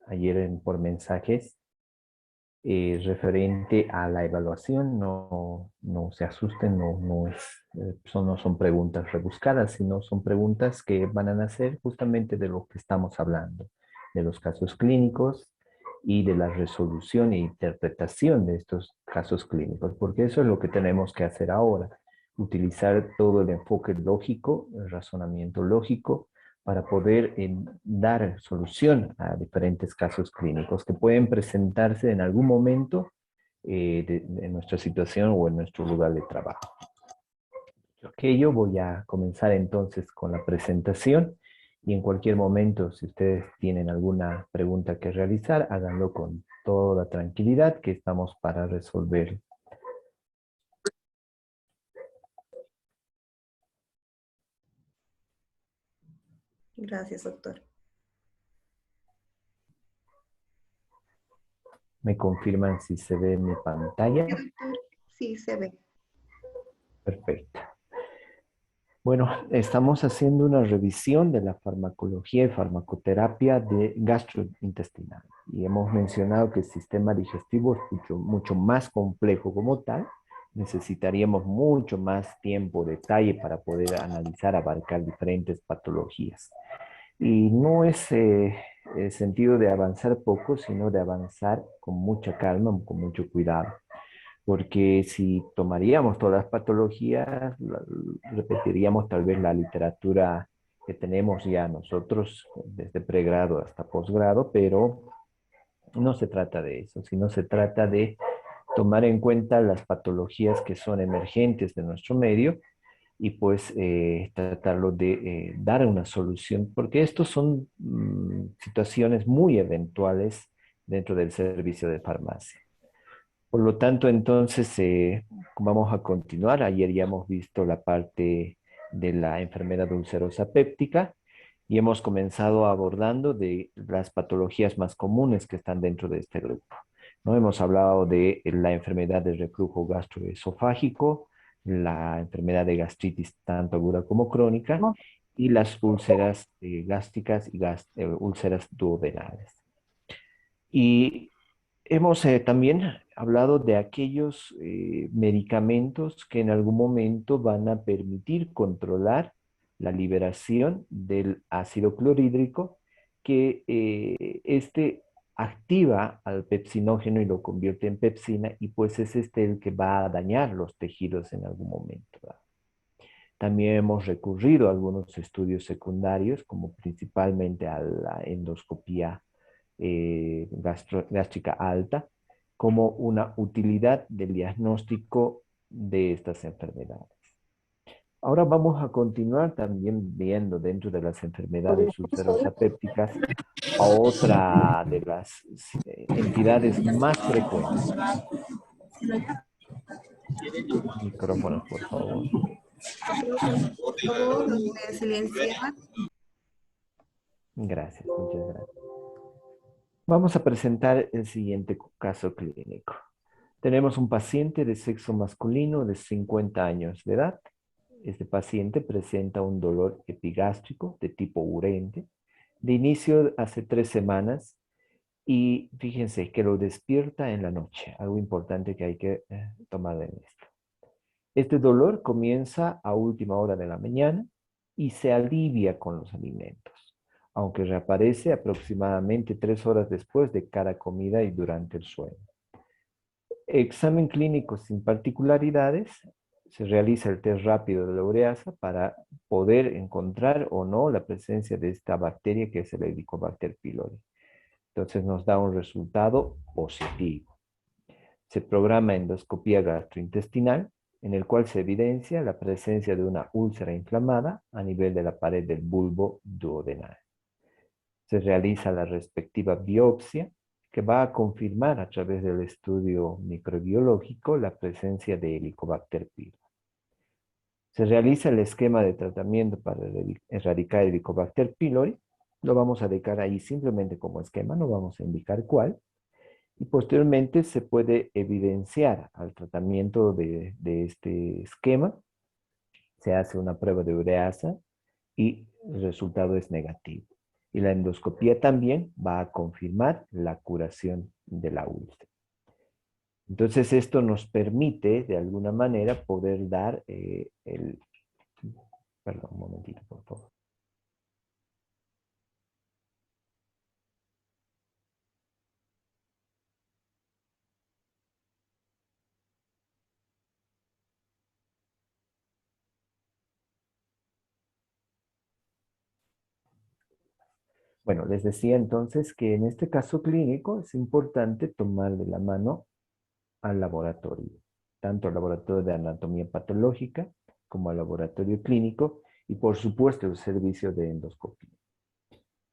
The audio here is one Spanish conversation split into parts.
ayer por mensajes referente a la evaluación. No se asusten, no son preguntas rebuscadas, sino son preguntas que van a nacer justamente de lo que estamos hablando, de los casos clínicos y de la resolución e interpretación de estos casos clínicos, porque eso es lo que tenemos que hacer ahora, utilizar todo el enfoque lógico, el razonamiento lógico, para poder dar solución a diferentes casos clínicos que pueden presentarse en algún momento de nuestra situación o en nuestro lugar de trabajo. Ok, yo voy a comenzar entonces con la presentación y en cualquier momento, si ustedes tienen alguna pregunta que realizar, háganlo con toda tranquilidad, que estamos para resolver. Gracias, doctor. ¿Me confirman si se ve mi pantalla? Sí, doctor. Sí, se ve. Perfecto. Bueno, estamos haciendo una revisión de la farmacología y farmacoterapia de gastrointestinal. Y hemos mencionado que el sistema digestivo es mucho más complejo como tal. Necesitaríamos mucho más tiempo, detalle para poder analizar, abarcar diferentes patologías. Y no es el sentido de avanzar poco, sino de avanzar con mucha calma, con mucho cuidado, porque si tomaríamos todas las patologías, repetiríamos tal vez la literatura que tenemos ya nosotros desde pregrado hasta posgrado, pero no se trata de eso, sino se trata de tomar en cuenta las patologías que son emergentes de nuestro medio y pues tratarlo de dar una solución, porque estos son situaciones muy eventuales dentro del servicio de farmacia. Por lo tanto, entonces, vamos a continuar. Ayer ya hemos visto la parte de la enfermedad ulcerosa péptica y hemos comenzado abordando de las patologías más comunes que están dentro de este grupo. ¿No? Hemos hablado de la enfermedad de reflujo gastroesofágico, la enfermedad de gastritis tanto aguda como crónica y las úlceras gástricas y úlceras duodenales. Y hemos también hablado de aquellos medicamentos que en algún momento van a permitir controlar la liberación del ácido clorhídrico, que este activa al pepsinógeno y lo convierte en pepsina, y pues es este el que va a dañar los tejidos en algún momento, ¿verdad? También hemos recurrido a algunos estudios secundarios, como principalmente a la endoscopía gástrica alta, como una utilidad del diagnóstico de estas enfermedades. Ahora vamos a continuar también viendo dentro de las enfermedades ulcerosas pépticas a otra de las entidades más frecuentes. Micrófonos, por favor. Por favor, de silenciar. Gracias, muchas gracias. Vamos a presentar el siguiente caso clínico. Tenemos un paciente de sexo masculino de 50 años de edad. Este paciente presenta un dolor epigástrico de tipo urente, de inicio hace 3 semanas, y fíjense que lo despierta en la noche, algo importante que hay que tomar en esto. Este dolor comienza a última hora de la mañana y se alivia con los alimentos, aunque reaparece aproximadamente 3 horas después de cada comida y durante el sueño. Examen clínico sin particularidades. Se realiza el test rápido de la ureasa para poder encontrar o no la presencia de esta bacteria que es el Helicobacter pylori. Entonces nos da un resultado positivo. Se programa endoscopía gastrointestinal, en el cual se evidencia la presencia de una úlcera inflamada a nivel de la pared del bulbo duodenal. Se realiza la respectiva biopsia, que va a confirmar a través del estudio microbiológico la presencia de Helicobacter pylori. Se realiza el esquema de tratamiento para erradicar Helicobacter pylori. Lo vamos a dejar ahí simplemente como esquema, no vamos a indicar cuál. Y posteriormente se puede evidenciar al tratamiento de este esquema. Se hace una prueba de ureasa y el resultado es negativo. Y la endoscopía también va a confirmar la curación de la úlcera. Entonces esto nos permite de alguna manera poder dar Perdón, un momentito, por favor. Bueno, les decía entonces que en este caso clínico es importante tomar de la mano al laboratorio, tanto al laboratorio de anatomía patológica como al laboratorio clínico y por supuesto el servicio de endoscopia.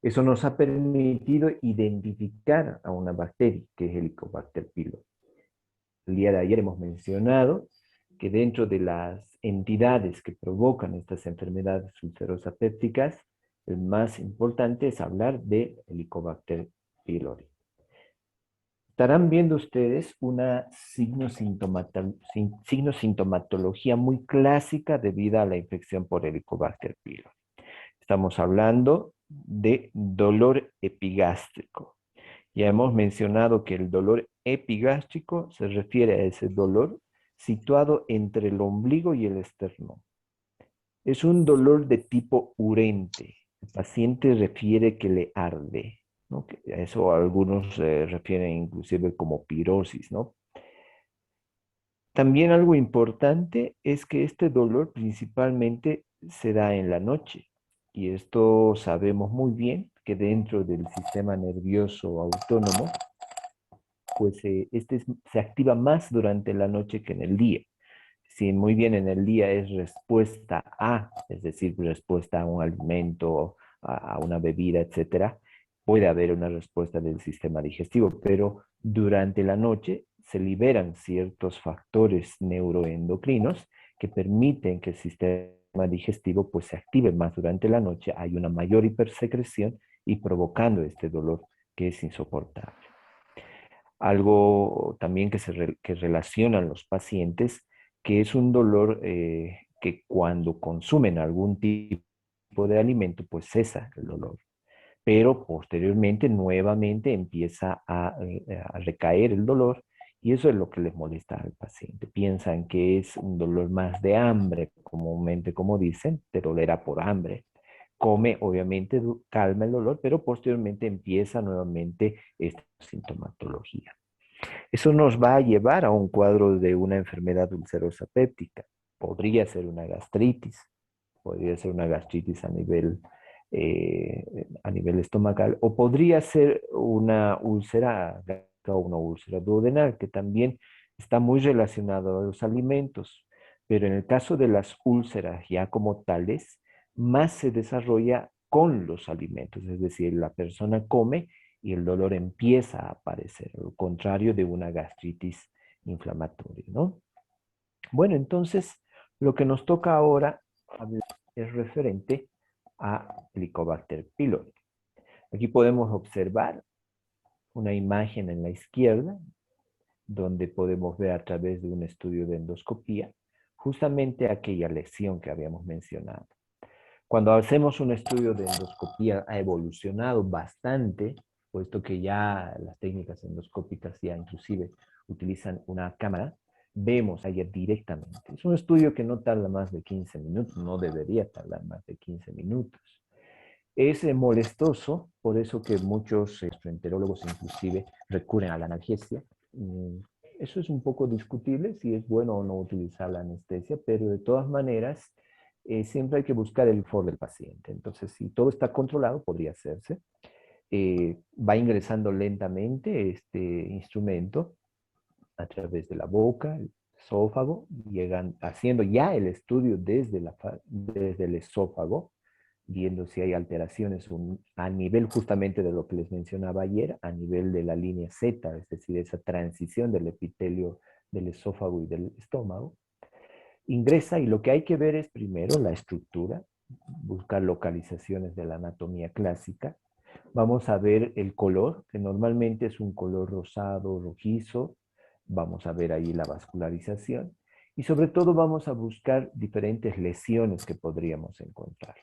Eso nos ha permitido identificar a una bacteria que es Helicobacter pylori. El día de ayer hemos mencionado que dentro de las entidades que provocan estas enfermedades ulcerosas pépticas, el más importante es hablar de Helicobacter pylori. Estarán viendo ustedes una signosintomatología muy clásica debido a la infección por Helicobacter pylori. Estamos hablando de dolor epigástrico. Ya hemos mencionado que el dolor epigástrico se refiere a ese dolor situado entre el ombligo y el esternón. Es un dolor de tipo urente. El paciente refiere que le arde, ¿no? A eso algunos refieren inclusive como pirosis, ¿no? También algo importante es que este dolor principalmente se da en la noche. Y esto sabemos muy bien que dentro del sistema nervioso autónomo, pues se activa más durante la noche que en el día. Si muy bien en el día es respuesta a, es decir, respuesta a un alimento, a una bebida, etcétera, puede haber una respuesta del sistema digestivo, pero durante la noche se liberan ciertos factores neuroendocrinos que permiten que el sistema digestivo pues se active más durante la noche, hay una mayor hipersecreción y provocando este dolor que es insoportable. Algo también que relacionan los pacientes, que es un dolor que cuando consumen algún tipo de alimento, pues cesa el dolor. Pero posteriormente nuevamente empieza a recaer el dolor y eso es lo que les molesta al paciente. Piensan que es un dolor más de hambre, comúnmente como dicen, te dolerá por hambre. Come, obviamente, calma el dolor, pero posteriormente empieza nuevamente esta sintomatología. Eso nos va a llevar a un cuadro de una enfermedad ulcerosa péptica. Podría ser una gastritis, podría ser una gastritis a nivel estomacal, o podría ser una úlcera gástrica o una úlcera duodenal, que también está muy relacionado a los alimentos. Pero en el caso de las úlceras ya como tales, más se desarrolla con los alimentos, es decir, la persona come y el dolor empieza a aparecer, lo contrario de una gastritis inflamatoria, ¿no? Bueno, entonces lo que nos toca ahora hablar es referente a Helicobacter pylori. Aquí podemos observar una imagen en la izquierda, donde podemos ver a través de un estudio de endoscopía justamente aquella lesión que habíamos mencionado. Cuando hacemos un estudio de endoscopía ha evolucionado bastante, puesto que ya las técnicas endoscópicas ya inclusive utilizan una cámara, vemos allá directamente. Es un estudio que no tarda más de 15 minutos, no debería tardar más de 15 minutos. Es molestoso, por eso que muchos gastroenterólogos inclusive recurren a la analgesia. Eso es un poco discutible si es bueno o no utilizar la anestesia, pero de todas maneras siempre hay que buscar el confort del paciente. Entonces, si todo está controlado, podría hacerse. Va ingresando lentamente este instrumento a través de la boca, el esófago, llegan haciendo ya el estudio desde el esófago, viendo si hay alteraciones a nivel justamente de lo que les mencionaba ayer, a nivel de la línea Z, es decir, esa transición del epitelio del esófago y del estómago. Ingresa y lo que hay que ver es primero la estructura, buscar localizaciones de la anatomía clásica. Vamos a ver el color, que normalmente es un color rosado, rojizo. Vamos a ver ahí la vascularización. Y sobre todo vamos a buscar diferentes lesiones que podríamos encontrar.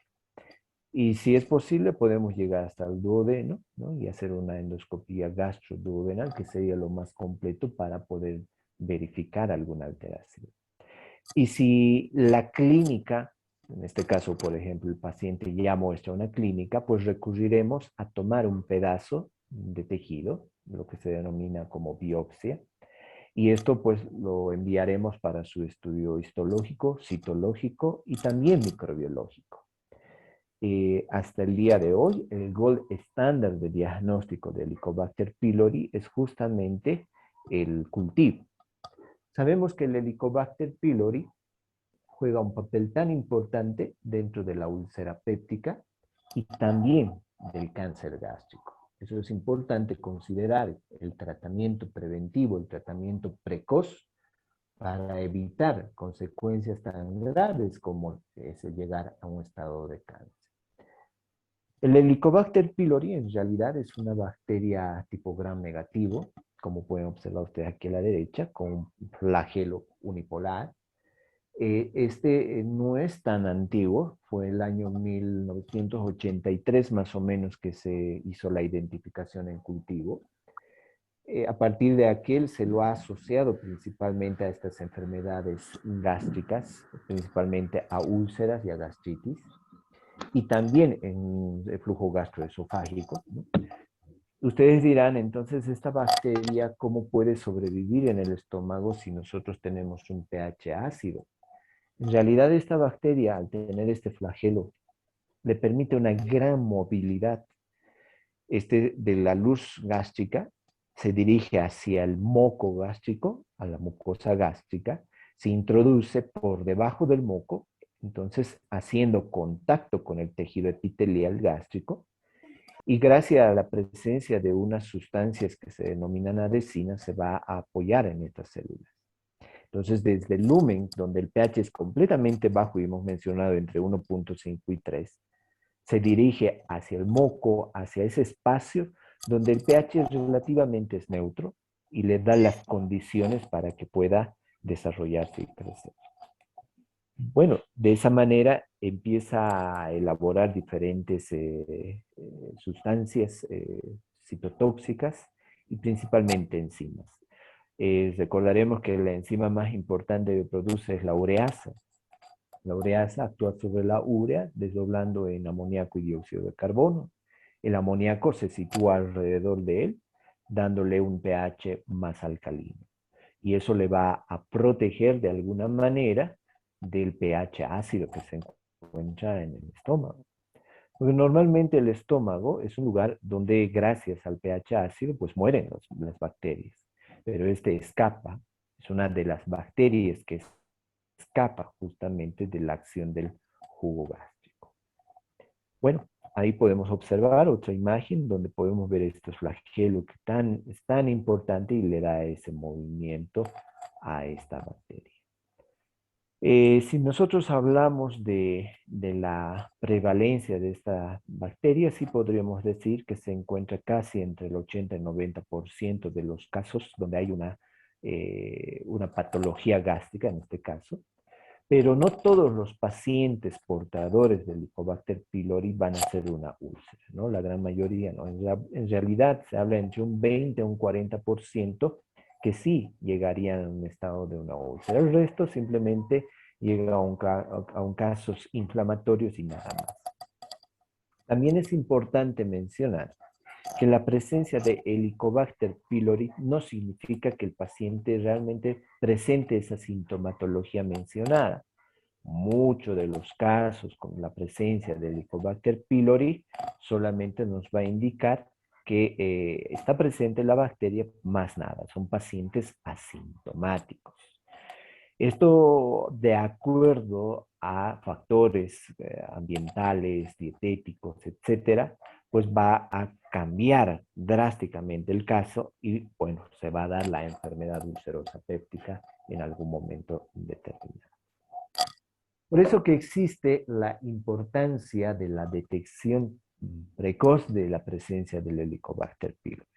Y si es posible, podemos llegar hasta el duodeno, ¿no? Y hacer una endoscopía gastroduodenal, que sería lo más completo para poder verificar alguna alteración. Y si la clínica, en este caso, por ejemplo, el paciente ya muestra una clínica, pues recurriremos a tomar un pedazo de tejido, lo que se denomina como biopsia, y esto pues lo enviaremos para su estudio histológico, citológico y también microbiológico. Hasta el día de hoy, el gold estándar de diagnóstico de Helicobacter pylori es justamente el cultivo. Sabemos que el Helicobacter pylori juega un papel tan importante dentro de la úlcera péptica y también del cáncer gástrico. Eso es importante considerar el tratamiento preventivo, el tratamiento precoz para evitar consecuencias tan graves como es llegar a un estado de cáncer. El Helicobacter pylori en realidad es una bacteria tipo gram negativo, como pueden observar ustedes aquí a la derecha, con un flagelo unipolar. Este no es tan antiguo, fue el año 1983 más o menos que se hizo la identificación en cultivo. A partir de aquel se lo ha asociado principalmente a estas enfermedades gástricas, principalmente a úlceras y a gastritis, y también en el flujo gastroesofágico, ¿no? Ustedes dirán, entonces, esta bacteria, ¿cómo puede sobrevivir en el estómago si nosotros tenemos un pH ácido? En realidad, esta bacteria, al tener este flagelo, le permite una gran movilidad. De la luz gástrica se dirige hacia el moco gástrico, a la mucosa gástrica, se introduce por debajo del moco, entonces haciendo contacto con el tejido epitelial gástrico, y gracias a la presencia de unas sustancias que se denominan adhesinas, se va a apoyar en estas células. Entonces, desde el lumen, donde el pH es completamente bajo y hemos mencionado entre 1.5 y 3, se dirige hacia el moco, hacia ese espacio donde el pH relativamente es neutro y le da las condiciones para que pueda desarrollarse y crecer. Bueno, de esa manera empieza a elaborar diferentes sustancias citotóxicas y principalmente enzimas. Recordaremos que la enzima más importante que produce es la ureasa. La ureasa actúa sobre la urea desdoblando en amoníaco y dióxido de carbono. El amoníaco se sitúa alrededor de él, dándole un pH más alcalino. Y eso le va a proteger de alguna manera del pH ácido que se encuentra en el estómago. Porque normalmente el estómago es un lugar donde gracias al pH ácido pues mueren las bacterias. Pero este escapa, es una de las bacterias que escapa justamente de la acción del jugo gástrico. Bueno, ahí podemos observar otra imagen donde podemos ver estos flagelos que es tan importante y le da ese movimiento a esta bacteria. Si nosotros hablamos de la prevalencia de esta bacteria, sí podríamos decir que se encuentra casi entre el 80 y 90% de los casos donde hay una patología gástrica, en este caso, pero no todos los pacientes portadores del Helicobacter pylori van a ser una úlcera, ¿no? La gran mayoría no. En realidad se habla entre un 20 a un 40% que sí llegarían a un estado de una úlcera. El resto simplemente llega a un casos inflamatorios y nada más. También es importante mencionar que la presencia de Helicobacter pylori no significa que el paciente realmente presente esa sintomatología mencionada. Muchos de los casos con la presencia de Helicobacter pylori solamente nos va a indicar que está presente la bacteria, más nada, son pacientes asintomáticos. Esto de acuerdo a factores ambientales, dietéticos, etcétera, pues va a cambiar drásticamente el caso y, bueno, se va a dar la enfermedad ulcerosa péptica en algún momento determinado. Por eso que existe la importancia de la detección precoz de la presencia del Helicobacter pylori.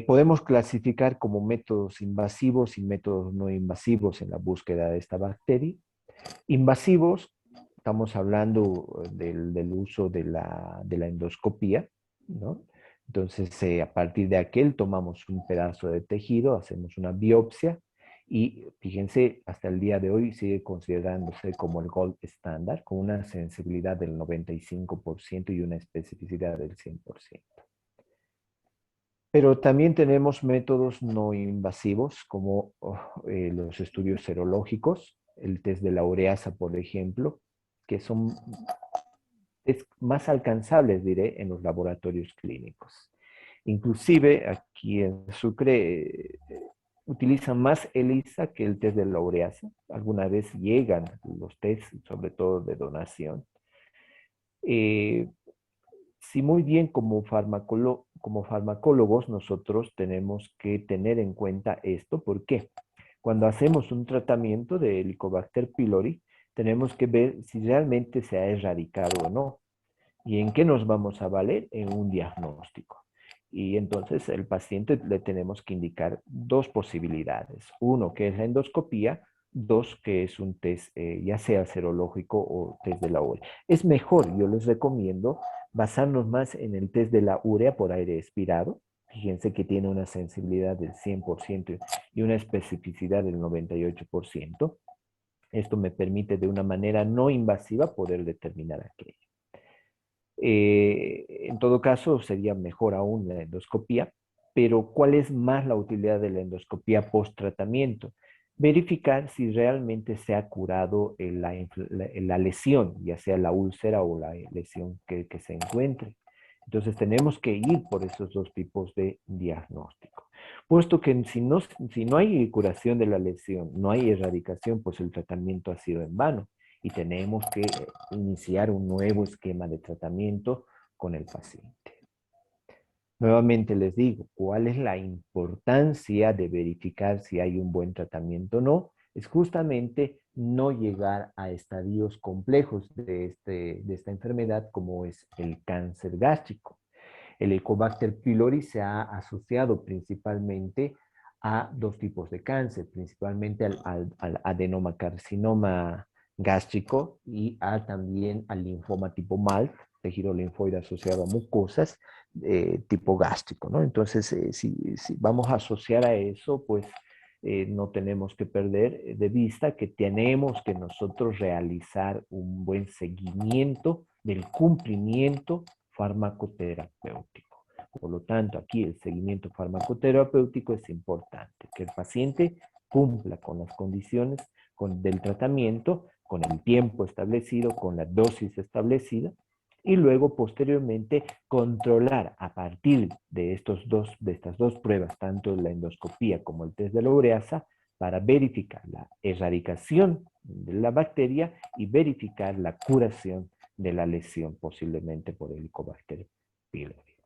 Podemos clasificar como métodos invasivos y métodos no invasivos en la búsqueda de esta bacteria. Invasivos estamos hablando del uso de la endoscopía, ¿no? Entonces, a partir de aquel tomamos un pedazo de tejido, hacemos una biopsia y fíjense, hasta el día de hoy sigue considerándose como el gold estándar, con una sensibilidad del 95% y una especificidad del 100%. Pero también tenemos métodos no invasivos como los estudios serológicos, el test de la ureasa, por ejemplo, que son más alcanzables, diré, en los laboratorios clínicos. Inclusive aquí en Sucre utilizan más ELISA que el test de la ureasa. Alguna vez llegan los tests, sobre todo de donación. Eh, Sí, muy bien, como farmacólogos nosotros tenemos que tener en cuenta esto. ¿Por qué? Cuando hacemos un tratamiento de Helicobacter pylori, tenemos que ver si realmente se ha erradicado o no. ¿Y en qué nos vamos a valer? En un diagnóstico. Y entonces el paciente le tenemos que indicar dos posibilidades. Uno, que es la endoscopía. Dos, que es un test, ya sea serológico o test de la urea. Es mejor, yo les recomiendo basarnos más en el test de la urea por aire expirado. Fíjense que tiene una sensibilidad del 100% y una especificidad del 98%. Esto me permite de una manera no invasiva poder determinar aquello. En todo caso, sería mejor aún la endoscopía, pero ¿cuál es más la utilidad de la endoscopía post-tratamiento? Verificar si realmente se ha curado la lesión, ya sea la úlcera o la lesión que se encuentre. Entonces tenemos que ir por esos dos tipos de diagnóstico. Puesto que si no hay curación de la lesión, no hay erradicación, pues el tratamiento ha sido en vano y tenemos que iniciar un nuevo esquema de tratamiento con el paciente. Nuevamente les digo, ¿cuál es la importancia de verificar si hay un buen tratamiento o no? Es justamente no llegar a estadios complejos de esta enfermedad como es el cáncer gástrico. El Helicobacter pylori se ha asociado principalmente a dos tipos de cáncer, principalmente al adenomacarcinoma gástrico y también al linfoma tipo MALT, tejido linfoide asociado a mucosas, tipo gástrico, ¿no? Entonces, si vamos a asociar a eso, pues no tenemos que perder de vista que tenemos que nosotros realizar un buen seguimiento del cumplimiento farmacoterapéutico. Por lo tanto, aquí el seguimiento farmacoterapéutico es importante, que el paciente cumpla con las condiciones del tratamiento, con el tiempo establecido, con la dosis establecida, y luego posteriormente controlar a partir de estas dos pruebas, tanto la endoscopía como el test de la ureasa, para verificar la erradicación de la bacteria y verificar la curación de la lesión posiblemente por Helicobacter pylori.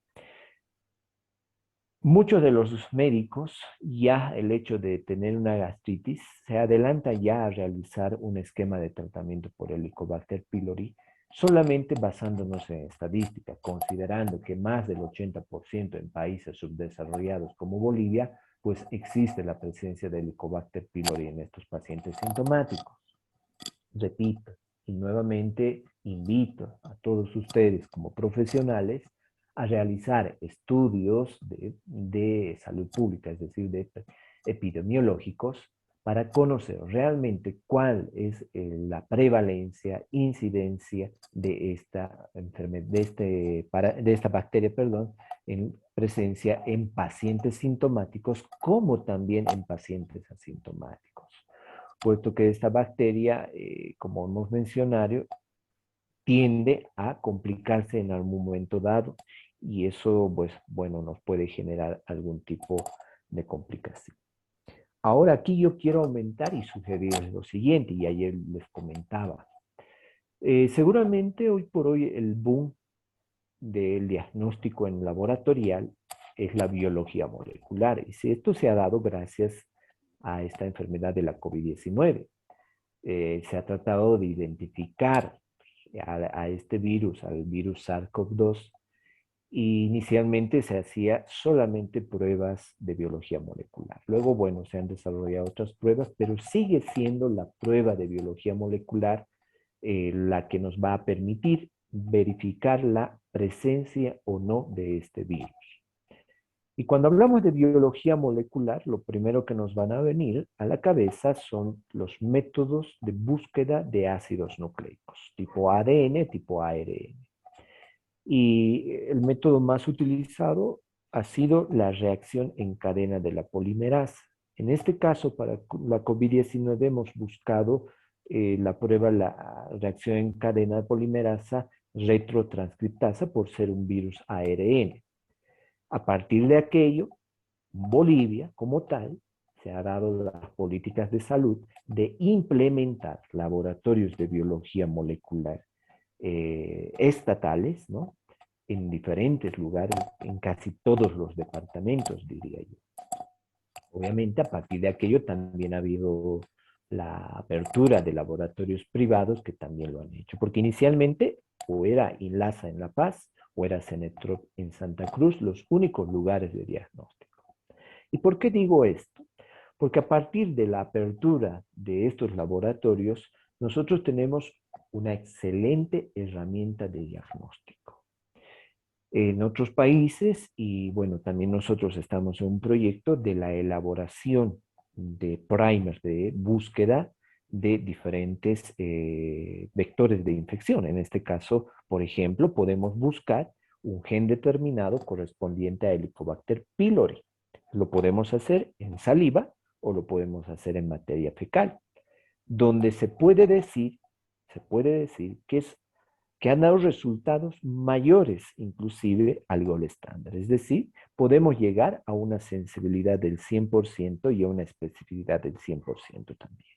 Muchos de los médicos ya el hecho de tener una gastritis se adelanta ya a realizar un esquema de tratamiento por Helicobacter pylori solamente basándonos en estadística, considerando que más del 80% en países subdesarrollados como Bolivia, pues existe la presencia de Helicobacter pylori en estos pacientes sintomáticos. Repito, y nuevamente invito a todos ustedes como profesionales a realizar estudios de salud pública, es decir, de epidemiológicos, para conocer realmente cuál es la prevalencia, incidencia de esta enfermedad, de esta bacteria, perdón, en presencia en pacientes sintomáticos como también en pacientes asintomáticos, puesto que esta bacteria, como hemos mencionado, tiende a complicarse en algún momento dado y eso, pues, bueno, nos puede generar algún tipo de complicación. Ahora aquí yo quiero aumentar y sugerir lo siguiente, y ayer les comentaba. Seguramente hoy por hoy el boom del diagnóstico en laboratorial es la biología molecular, y si esto se ha dado gracias a esta enfermedad de la COVID-19. Se ha tratado de identificar a este virus, al virus SARS-CoV-2, y inicialmente se hacía solamente pruebas de biología molecular. Luego, bueno, se han desarrollado otras pruebas, pero sigue siendo la prueba de biología molecular la que nos va a permitir verificar la presencia o no de este virus. Y cuando hablamos de biología molecular, lo primero que nos van a venir a la cabeza son los métodos de búsqueda de ácidos nucleicos, tipo ADN, tipo ARN. Y el método más utilizado ha sido la reacción en cadena de la polimerasa. En este caso, para la COVID-19 hemos buscado la prueba, la reacción en cadena de polimerasa retrotranscriptasa por ser un virus ARN. A partir de aquello, Bolivia, como tal, se ha dado las políticas de salud de implementar laboratorios de biología molecular estatales, ¿no? En diferentes lugares, en casi todos los departamentos, diría yo. Obviamente, a partir de aquello también ha habido la apertura de laboratorios privados que también lo han hecho, porque inicialmente o era INLASA en La Paz o era Cenetrop en Santa Cruz los únicos lugares de diagnóstico. ¿Y por qué digo esto? Porque a partir de la apertura de estos laboratorios, nosotros tenemos una excelente herramienta de diagnóstico. En otros países, y bueno, también nosotros estamos en un proyecto de la elaboración de primers de búsqueda de diferentes vectores de infección. En este caso, por ejemplo, podemos buscar un gen determinado correspondiente a Helicobacter pylori. Lo podemos hacer en saliva o lo podemos hacer en materia fecal, donde se puede decir que han dado resultados mayores inclusive al gol estándar. Es decir, podemos llegar a una sensibilidad del 100% y a una especificidad del 100% también.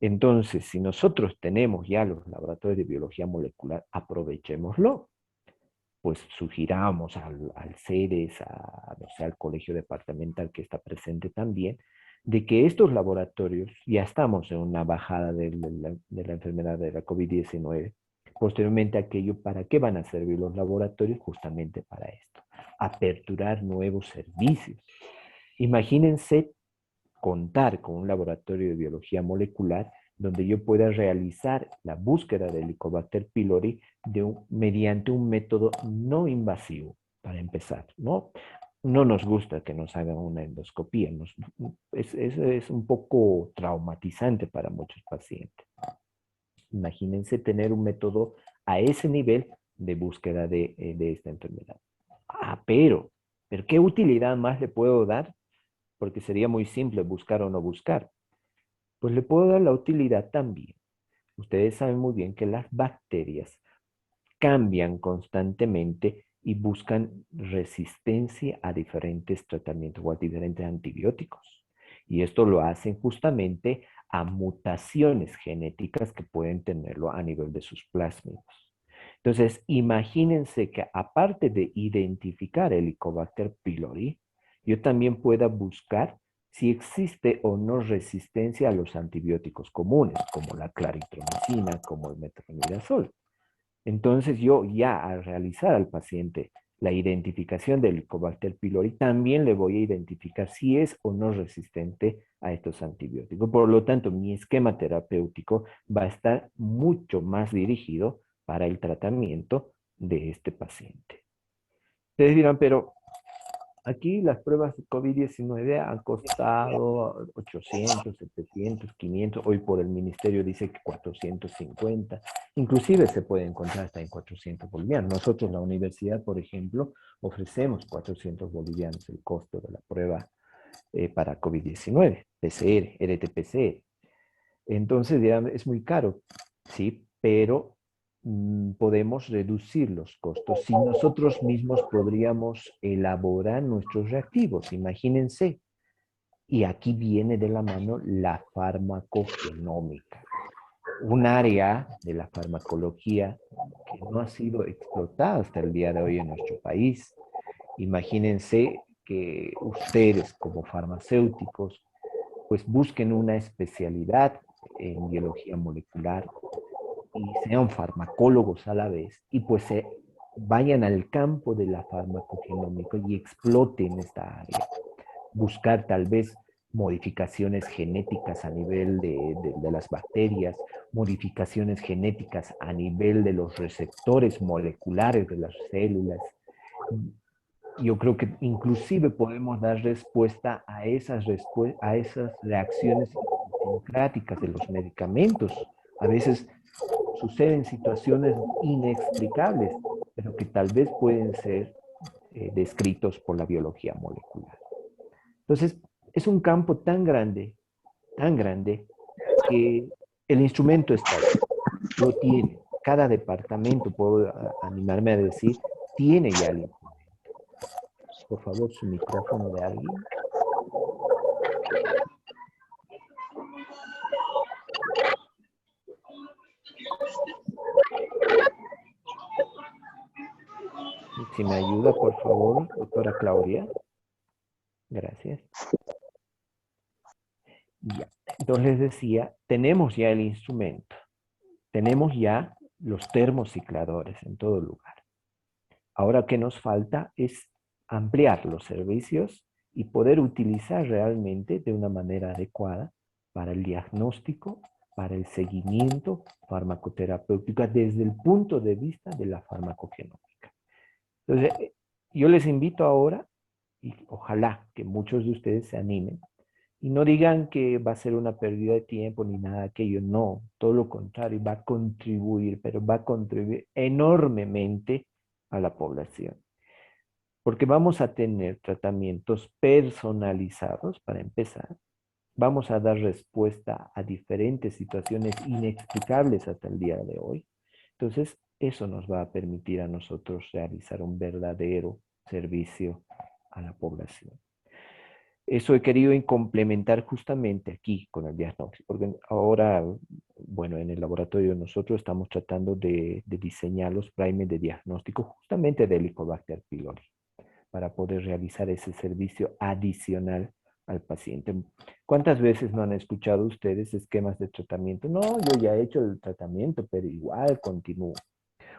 Entonces, si nosotros tenemos ya los laboratorios de biología molecular, aprovechémoslo. Pues sugiramos al CEDES, no sé, al colegio departamental que está presente también, de que estos laboratorios, ya estamos en una bajada de la enfermedad de la COVID-19, posteriormente aquello, ¿para qué van a servir los laboratorios? Justamente para esto, aperturar nuevos servicios. Imagínense contar con un laboratorio de biología molecular donde yo pueda realizar la búsqueda del Helicobacter pylori mediante un método no invasivo, para empezar, ¿no? No nos gusta que nos hagan una endoscopía, es un poco traumatizante para muchos pacientes. Imagínense tener un método a ese nivel de búsqueda de esta enfermedad. Pero ¿qué utilidad más le puedo dar? Porque sería muy simple buscar o no buscar. Pues le puedo dar la utilidad también. Ustedes saben muy bien que las bacterias cambian constantemente y buscan resistencia a diferentes tratamientos o a diferentes antibióticos. Y esto lo hacen justamente a mutaciones genéticas que pueden tenerlo a nivel de sus plásmidos. Entonces, imagínense que aparte de identificar el Helicobacter pylori, yo también pueda buscar si existe o no resistencia a los antibióticos comunes, como la claritromicina, como el metronidazol. Entonces yo ya al realizar al paciente la identificación del Helicobacter pylori, también le voy a identificar si es o no resistente a estos antibióticos. Por lo tanto, mi esquema terapéutico va a estar mucho más dirigido para el tratamiento de este paciente. Ustedes dirán, pero aquí las pruebas de COVID-19 han costado 800, 700, 500, hoy por el ministerio dice que 450, inclusive se puede encontrar hasta en 400 bolivianos. Nosotros, la universidad, por ejemplo, ofrecemos 400 bolivianos el costo de la prueba para COVID-19, PCR, RT-PCR. Entonces, dirán, es muy caro, sí, pero podemos reducir los costos si nosotros mismos podríamos elaborar nuestros reactivos. Imagínense. Y aquí viene de la mano la farmacogenómica, un área de la farmacología que no ha sido explotada hasta el día de hoy en nuestro país. Imagínense que ustedes como farmacéuticos pues busquen una especialidad en biología molecular y sean farmacólogos a la vez y pues se vayan al campo de la farmacogenómica y exploten esta área. Buscar tal vez modificaciones genéticas a nivel de las bacterias, modificaciones genéticas a nivel de los receptores moleculares de las células. Yo creo que inclusive podemos dar respuesta a esas reacciones idiosincráticas de los medicamentos. A veces suceden situaciones inexplicables, pero que tal vez pueden ser descritos por la biología molecular. Entonces, es un campo tan grande, que el instrumento está ahí, lo tiene. Cada departamento, puedo animarme a decir, tiene ya el instrumento. Por favor, su micrófono de alguien. Si me ayuda, por favor, doctora Claudia. Gracias. Ya. Entonces les decía, tenemos ya el instrumento. Tenemos ya los termocicladores en todo lugar. Ahora, ¿qué nos falta? Es ampliar los servicios y poder utilizar realmente de una manera adecuada para el diagnóstico, para el seguimiento farmacoterapéutico desde el punto de vista de la farmacogenómica. Entonces, yo les invito ahora, y ojalá que muchos de ustedes se animen, y no digan que va a ser una pérdida de tiempo ni nada de aquello, no, todo lo contrario, va a contribuir, pero va a contribuir enormemente a la población. Porque vamos a tener tratamientos personalizados para empezar. Vamos a dar respuesta a diferentes situaciones inexplicables hasta el día de hoy. Entonces, eso nos va a permitir a nosotros realizar un verdadero servicio a la población. Eso he querido complementar justamente aquí con el diagnóstico, porque ahora, bueno, en el laboratorio nosotros estamos tratando de diseñar los primers de diagnóstico justamente de Helicobacter pylori, para poder realizar ese servicio adicional al paciente. ¿Cuántas veces no han escuchado ustedes esquemas de tratamiento? No, yo ya he hecho el tratamiento, pero igual continúo.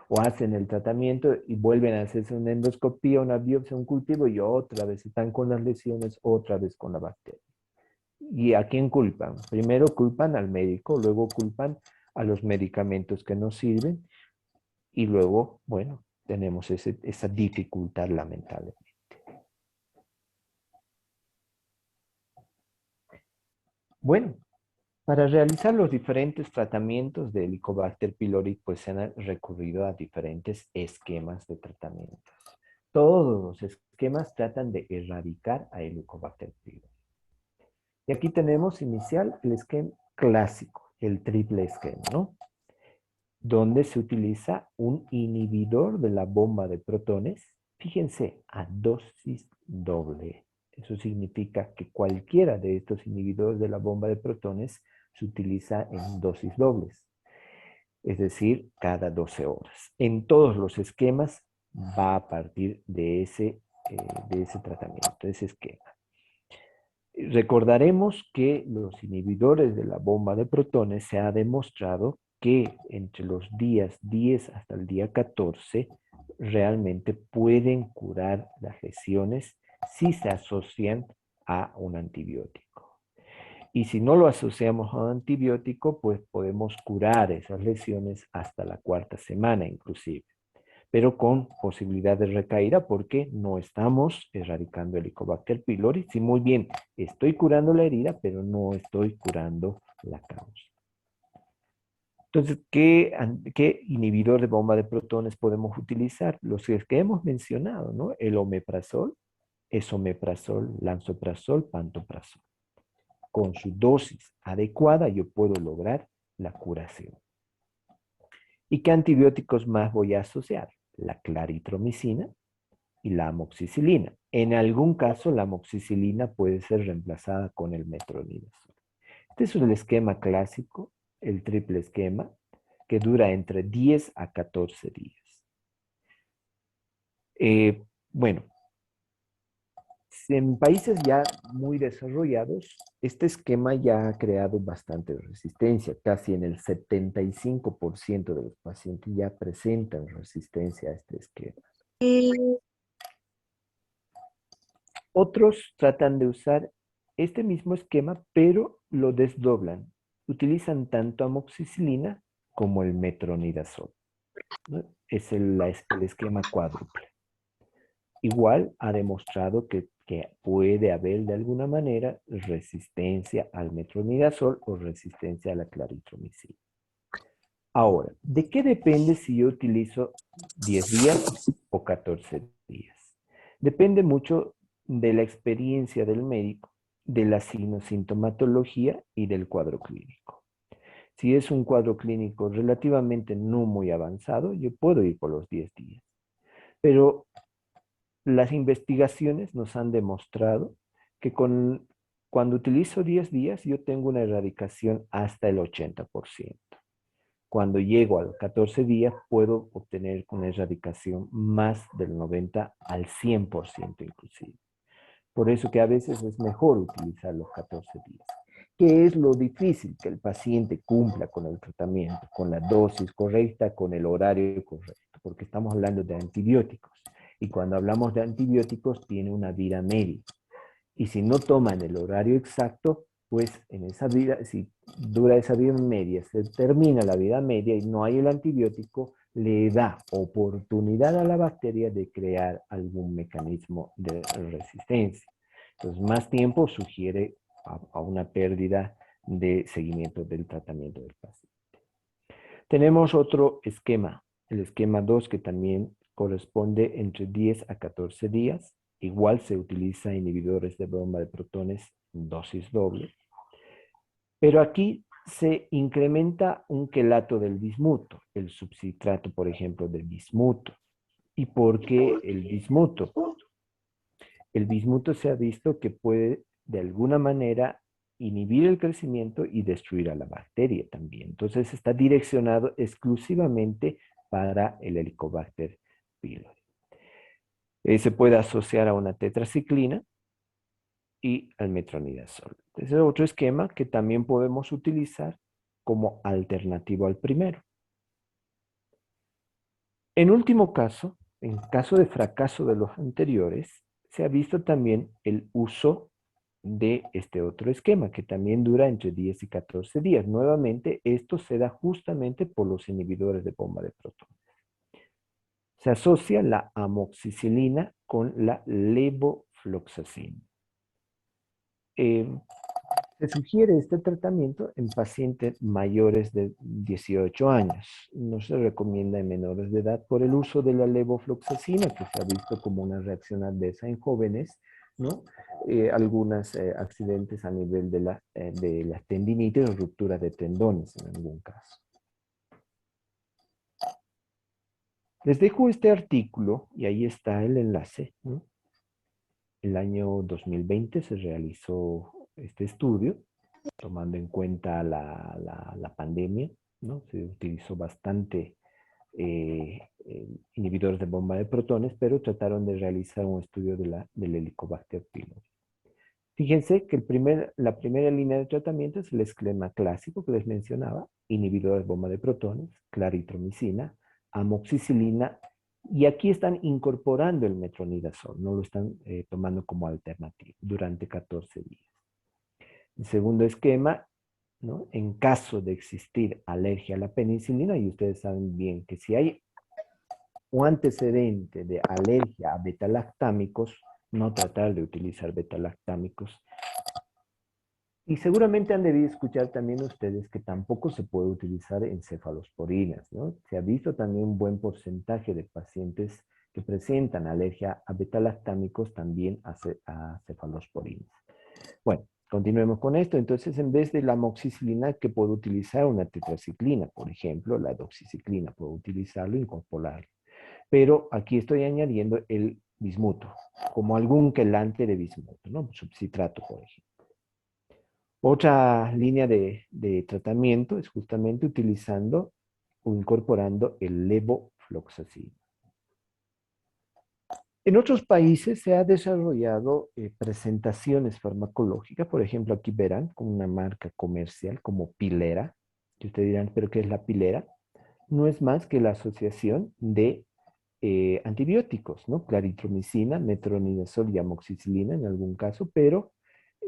O hacen el tratamiento y vuelven a hacerse una endoscopía, una biopsia, un cultivo y otra vez están con las lesiones, otra vez con la bacteria. ¿Y a quién culpan? Primero culpan al médico, luego culpan a los medicamentos que nos sirven y luego, bueno, tenemos esa dificultad lamentable. Bueno, para realizar los diferentes tratamientos de Helicobacter pylori, pues se han recurrido a diferentes esquemas de tratamientos. Todos los esquemas tratan de erradicar a Helicobacter pylori. Y aquí tenemos inicial el esquema clásico, el triple esquema, ¿no? Donde se utiliza un inhibidor de la bomba de protones, fíjense, a dosis doble. Eso significa que cualquiera de estos inhibidores de la bomba de protones se utiliza en dosis dobles, es decir, cada 12 horas. En todos los esquemas va a partir de ese tratamiento, de ese esquema. Recordaremos que los inhibidores de la bomba de protones se ha demostrado que entre los días 10 hasta el día 14 realmente pueden curar las lesiones si se asocian a un antibiótico. Y si no lo asociamos a un antibiótico, pues podemos curar esas lesiones hasta la cuarta semana inclusive, pero con posibilidad de recaída porque no estamos erradicando el Helicobacter pylori. Sí, muy bien, estoy curando la herida, pero no estoy curando la causa. Entonces, ¿qué inhibidor de bomba de protones podemos utilizar? Los que hemos mencionado, ¿no? El omeprazol, esomeprazol, lansoprazol, pantoprazol. Con su dosis adecuada yo puedo lograr la curación. ¿Y qué antibióticos más voy a asociar? La claritromicina y la amoxicilina. En algún caso, la amoxicilina puede ser reemplazada con el metronidazol. Este es el esquema clásico, el triple esquema, que dura entre 10 a 14 días. Bueno, en países ya muy desarrollados, este esquema ya ha creado bastante resistencia. Casi en el 75% de los pacientes ya presentan resistencia a este esquema. Otros tratan de usar este mismo esquema, pero lo desdoblan. Utilizan tanto amoxicilina como el metronidazol, ¿no? Es el esquema cuádruple. Igual ha demostrado que puede haber de alguna manera resistencia al metronidazol o resistencia a la claritromicina. Ahora, ¿de qué depende si yo utilizo 10 días o 14 días? Depende mucho de la experiencia del médico, de la sintomatología y del cuadro clínico. Si es un cuadro clínico relativamente no muy avanzado, yo puedo ir por los 10 días. Pero las investigaciones nos han demostrado que cuando utilizo 10 días, yo tengo una erradicación hasta el 80%. Cuando llego a los 14 días, puedo obtener una erradicación más del 90 al 100% inclusive. Por eso que a veces es mejor utilizar los 14 días. ¿Qué es lo difícil? Que el paciente cumpla con el tratamiento, con la dosis correcta, con el horario correcto, porque estamos hablando de antibióticos. Y cuando hablamos de antibióticos, tiene una vida media. Y si no toman el horario exacto, pues en esa vida, si dura esa vida media, se termina la vida media y no hay el antibiótico, le da oportunidad a la bacteria de crear algún mecanismo de resistencia. Entonces, más tiempo sugiere a una pérdida de seguimiento del tratamiento del paciente. Tenemos otro esquema, el esquema 2, que también corresponde entre 10 a 14 días. Igual se utiliza inhibidores de bomba de protones en dosis doble. Pero aquí se incrementa un quelato del bismuto, el subcitrato, por ejemplo, del bismuto. ¿Y por qué el bismuto? El bismuto se ha visto que puede, de alguna manera, inhibir el crecimiento y destruir a la bacteria también. Entonces está direccionado exclusivamente para el Helicobacter pylori. Se puede asociar a una tetraciclina y al metronidazol. Ese es otro esquema que también podemos utilizar como alternativo al primero. En último caso, en caso de fracaso de los anteriores, se ha visto también el uso de este otro esquema, que también dura entre 10 y 14 días. Nuevamente, esto se da justamente por los inhibidores de bomba de protones. Se asocia la amoxicilina con la levofloxacina. Se sugiere este tratamiento en pacientes mayores de 18 años. No se recomienda en menores de edad por el uso de la levofloxacina, que se ha visto como una reacción adversa en jóvenes, ¿no? Algunos accidentes a nivel de la tendinitis o ruptura de tendones en algún caso. Les dejo este artículo y ahí está el enlace, ¿no? El año 2020 se realizó este estudio, tomando en cuenta la pandemia, ¿no? Se utilizó bastante inhibidores de bomba de protones, pero trataron de realizar un estudio del Helicobacter pylori. Fíjense que la primera línea de tratamiento es el esquema clásico que les mencionaba, inhibidores de bomba de protones, claritromicina, amoxicilina, y aquí están incorporando el metronidazol, no lo están tomando como alternativo durante 14 días. El segundo esquema, ¿no? En caso de existir alergia a la penicilina, y ustedes saben bien que si hay un antecedente de alergia a betalactámicos, no tratar de utilizar betalactámicos. Y seguramente han debido escuchar también ustedes que tampoco se puede utilizar encefalosporinas, ¿no? Se ha visto también un buen porcentaje de pacientes que presentan alergia a betalactámicos también a cefalosporinas. Bueno, continuemos con esto. Entonces, en vez de la amoxicilina, que puedo utilizar una tetraciclina, por ejemplo, la doxiciclina, puedo utilizarlo, incorporarlo. Pero aquí estoy añadiendo el bismuto, como algún quelante de bismuto, ¿no? Subcitrato, por ejemplo. Otra línea de tratamiento es justamente utilizando o incorporando el levofloxacina. En otros países se ha desarrollado presentaciones farmacológicas, por ejemplo, aquí verán con una marca comercial como Pilera, que ustedes dirán, ¿pero qué es la Pilera? No es más que la asociación de antibióticos, ¿no? Claritromicina, metronidazol y amoxicilina en algún caso, pero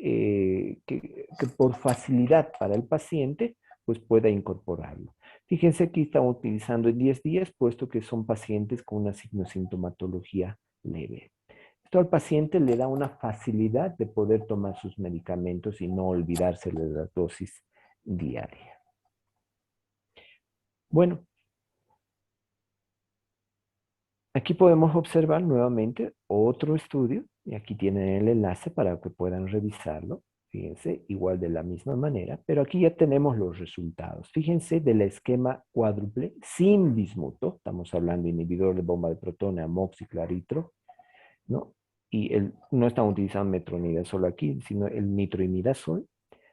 que por facilidad para el paciente, pues pueda incorporarlo. Fíjense que están utilizando en 10 días, puesto que son pacientes con una signosintomatología leve. Esto al paciente le da una facilidad de poder tomar sus medicamentos y no olvidarse de la dosis diaria. Bueno, aquí podemos observar nuevamente otro estudio, y aquí tienen el enlace para que puedan revisarlo. Fíjense, igual de la misma manera, pero aquí ya tenemos los resultados. Fíjense del esquema cuádruple sin bismuto, estamos hablando de inhibidor de bomba de protones, amoxiclaritro, ¿no? Y no están utilizando metronidazol aquí, sino el nitroimidazol.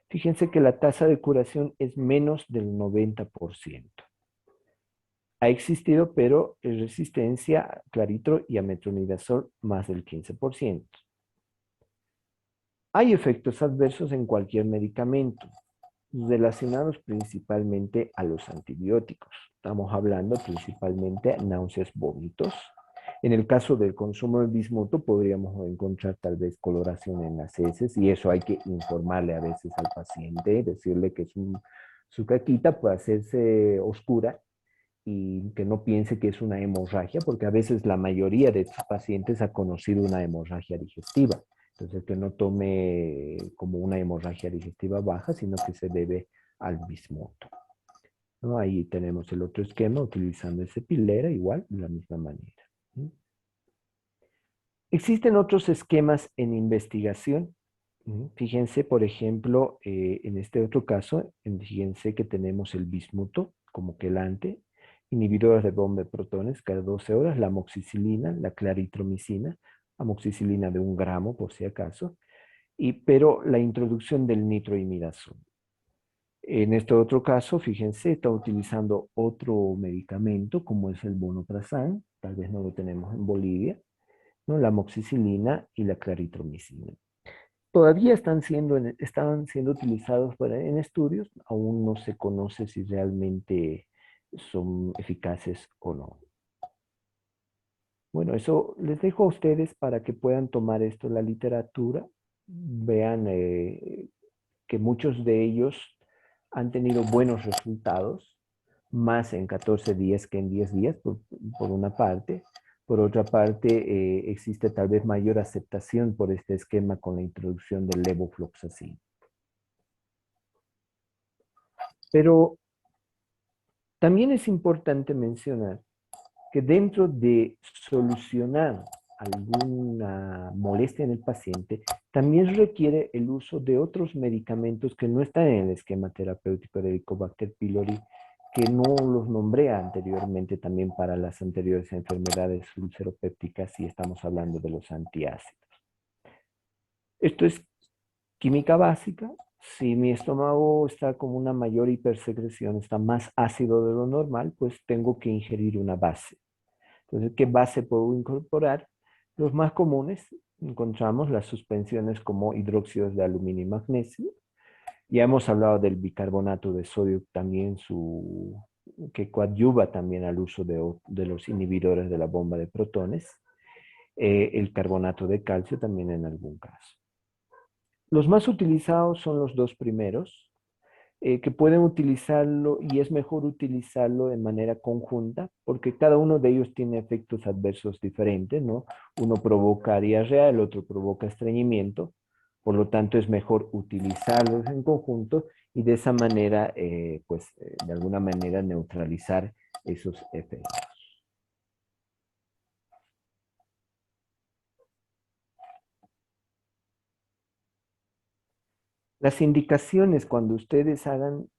Fíjense que la tasa de curación es menos del 90%. Ha existido, pero es resistencia a claritro y a metronidazol más del 15%. Hay efectos adversos en cualquier medicamento, relacionados principalmente a los antibióticos. Estamos hablando principalmente de náuseas, vómitos. En el caso del consumo de bismuto podríamos encontrar tal vez coloración en las heces, y eso hay que informarle a veces al paciente, decirle que su caquita puede hacerse oscura y que no piense que es una hemorragia, porque a veces la mayoría de estos pacientes ha conocido una hemorragia digestiva. Entonces, que no tome como una hemorragia digestiva baja, sino que se debe al bismuto, ¿no? Ahí tenemos el otro esquema utilizando ese pilera, igual, de la misma manera. Existen otros esquemas en investigación. Fíjense, por ejemplo, en este otro caso, fíjense que tenemos el bismuto como quelante, inhibidores de bomba de protones cada 12 horas, la amoxicilina, la claritromicina, amoxicilina de 1 gramo por si acaso, pero la introducción del nitroimidazol. En este otro caso, fíjense, está utilizando otro medicamento como es el vonoprazan, tal vez no lo tenemos en Bolivia, ¿no? La amoxicilina y la claritromicina. Todavía están siendo utilizados en estudios, aún no se conoce si realmente son eficaces o no. Bueno, eso les dejo a ustedes para que puedan tomar esto en la literatura, vean que muchos de ellos han tenido buenos resultados, más en 14 días que en 10 días, por una parte. Por otra parte, existe tal vez mayor aceptación por este esquema con la introducción del levofloxacin. Pero también es importante mencionar que dentro de solucionar alguna molestia en el paciente, también requiere el uso de otros medicamentos que no están en el esquema terapéutico de Helicobacter pylori, que no los nombré anteriormente también para las anteriores enfermedades ulceropépticas, si estamos hablando de los antiácidos. Esto es química básica. Si mi estómago está con una mayor hipersecreción, está más ácido de lo normal, pues tengo que ingerir una base. Entonces, ¿qué base puedo incorporar? Los más comunes, encontramos las suspensiones como hidróxidos de aluminio y magnesio. Ya hemos hablado del bicarbonato de sodio, también que coadyuva también al uso de los inhibidores de la bomba de protones. El carbonato de calcio también en algún caso. Los más utilizados son los dos primeros, que pueden utilizarlo, y es mejor utilizarlo de manera conjunta porque cada uno de ellos tiene efectos adversos diferentes, ¿no? Uno provoca diarrea, el otro provoca estreñimiento, por lo tanto es mejor utilizarlos en conjunto y de esa manera, de alguna manera neutralizar esos efectos. Las indicaciones cuando ustedes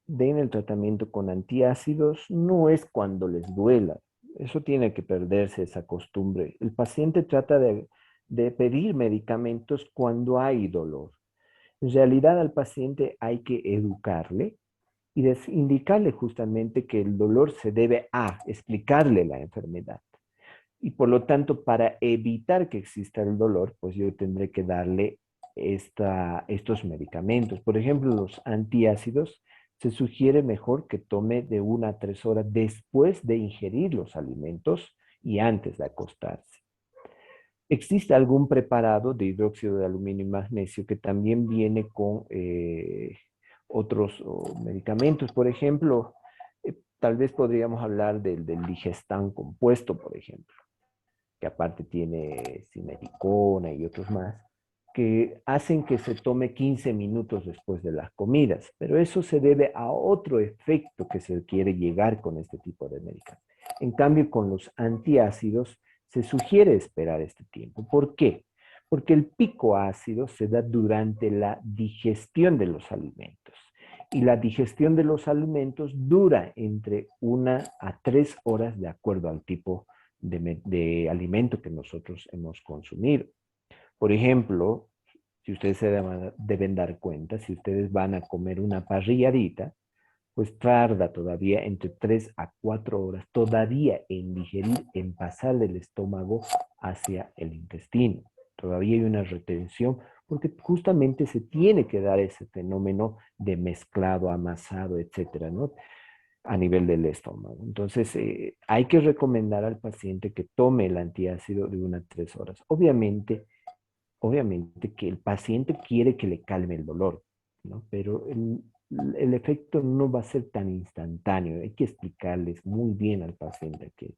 den el tratamiento con antiácidos no es cuando les duela. Eso tiene que perderse, esa costumbre. El paciente trata de pedir medicamentos cuando hay dolor. En realidad al paciente hay que educarle y indicarle justamente que el dolor se debe a explicarle la enfermedad. Y por lo tanto, para evitar que exista el dolor, pues yo tendré que darle estos medicamentos. Por ejemplo, los antiácidos, se sugiere mejor que tome de 1 a 3 horas después de ingerir los alimentos y antes de acostarse. Existe algún preparado de hidróxido de aluminio y magnesio que también viene con otros medicamentos. Por ejemplo, tal vez podríamos hablar del Digestan compuesto, por ejemplo, que aparte tiene simeticona y otros más, que hacen que se tome 15 minutos después de las comidas, pero eso se debe a otro efecto que se quiere llegar con este tipo de medicamentos. En cambio, con los antiácidos se sugiere esperar este tiempo. ¿Por qué? Porque el pico ácido se da durante la digestión de los alimentos. Y la digestión de los alimentos dura entre 1 a 3 horas de acuerdo al tipo de alimento que nosotros hemos consumido. Por ejemplo, si ustedes se deben dar cuenta, si ustedes van a comer una parrilladita, pues tarda todavía entre 3 a 4 horas todavía en digerir, en pasar del estómago hacia el intestino. Todavía hay una retención porque justamente se tiene que dar ese fenómeno de mezclado, amasado, etcétera, ¿no? A nivel del estómago. Entonces, hay que recomendar al paciente que tome el antiácido de 1 a 3 horas. Obviamente que el paciente quiere que le calme el dolor, ¿no? Pero el efecto no va a ser tan instantáneo. Hay que explicarles muy bien al paciente que...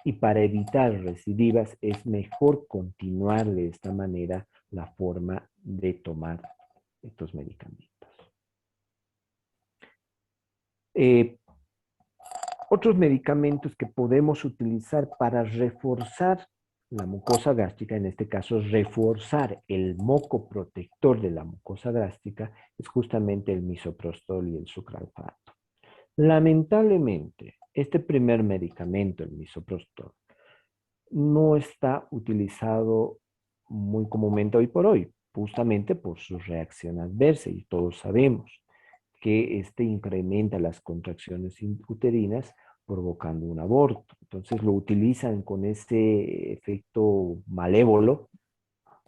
Y para evitar recidivas es mejor continuar de esta manera la forma de tomar estos medicamentos. Eh, Otros medicamentos que podemos utilizar para reforzar la mucosa gástrica, en este caso reforzar el moco protector de la mucosa gástrica, es justamente el misoprostol y el sucralfato. Lamentablemente, este primer medicamento, el misoprostol, no está utilizado muy comúnmente hoy por hoy, justamente por su reacción adversa, y todos sabemos que este incrementa las contracciones uterinas provocando un aborto. Entonces lo utilizan con ese efecto malévolo,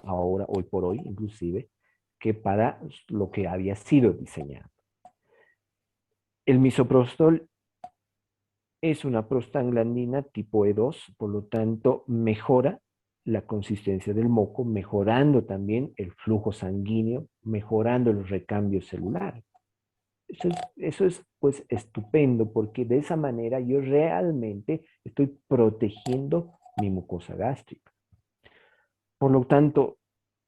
ahora, hoy por hoy, inclusive, que para lo que había sido diseñado. El misoprostol es una prostaglandina tipo E2, por lo tanto mejora la consistencia del moco, mejorando también el flujo sanguíneo, mejorando el recambio celular. Eso es pues estupendo porque de esa manera yo realmente estoy protegiendo mi mucosa gástrica. Por lo tanto,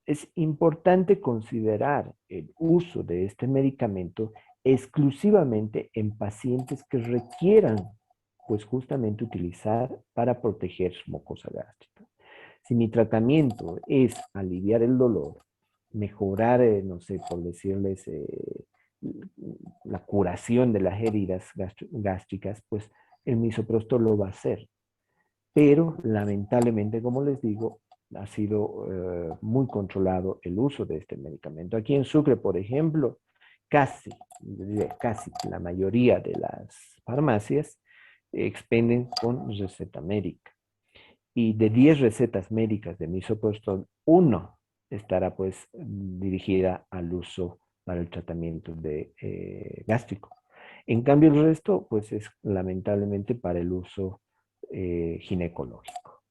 es importante considerar el uso de este medicamento exclusivamente en pacientes que requieran pues justamente utilizar para proteger su mucosa gástrica. Si mi tratamiento es aliviar el dolor, mejorar, no sé, por decirles, la curación de las heridas gástricas, pues el misoprostol lo va a hacer. Pero lamentablemente, como les digo, ha sido muy controlado el uso de este medicamento. Aquí en Sucre, por ejemplo, casi la mayoría de las farmacias expenden con receta médica. Y de 10 recetas médicas de misoprostol, 1 estará pues dirigida al uso para el tratamiento de gástrico. En cambio, el resto pues es lamentablemente para el uso ginecológico.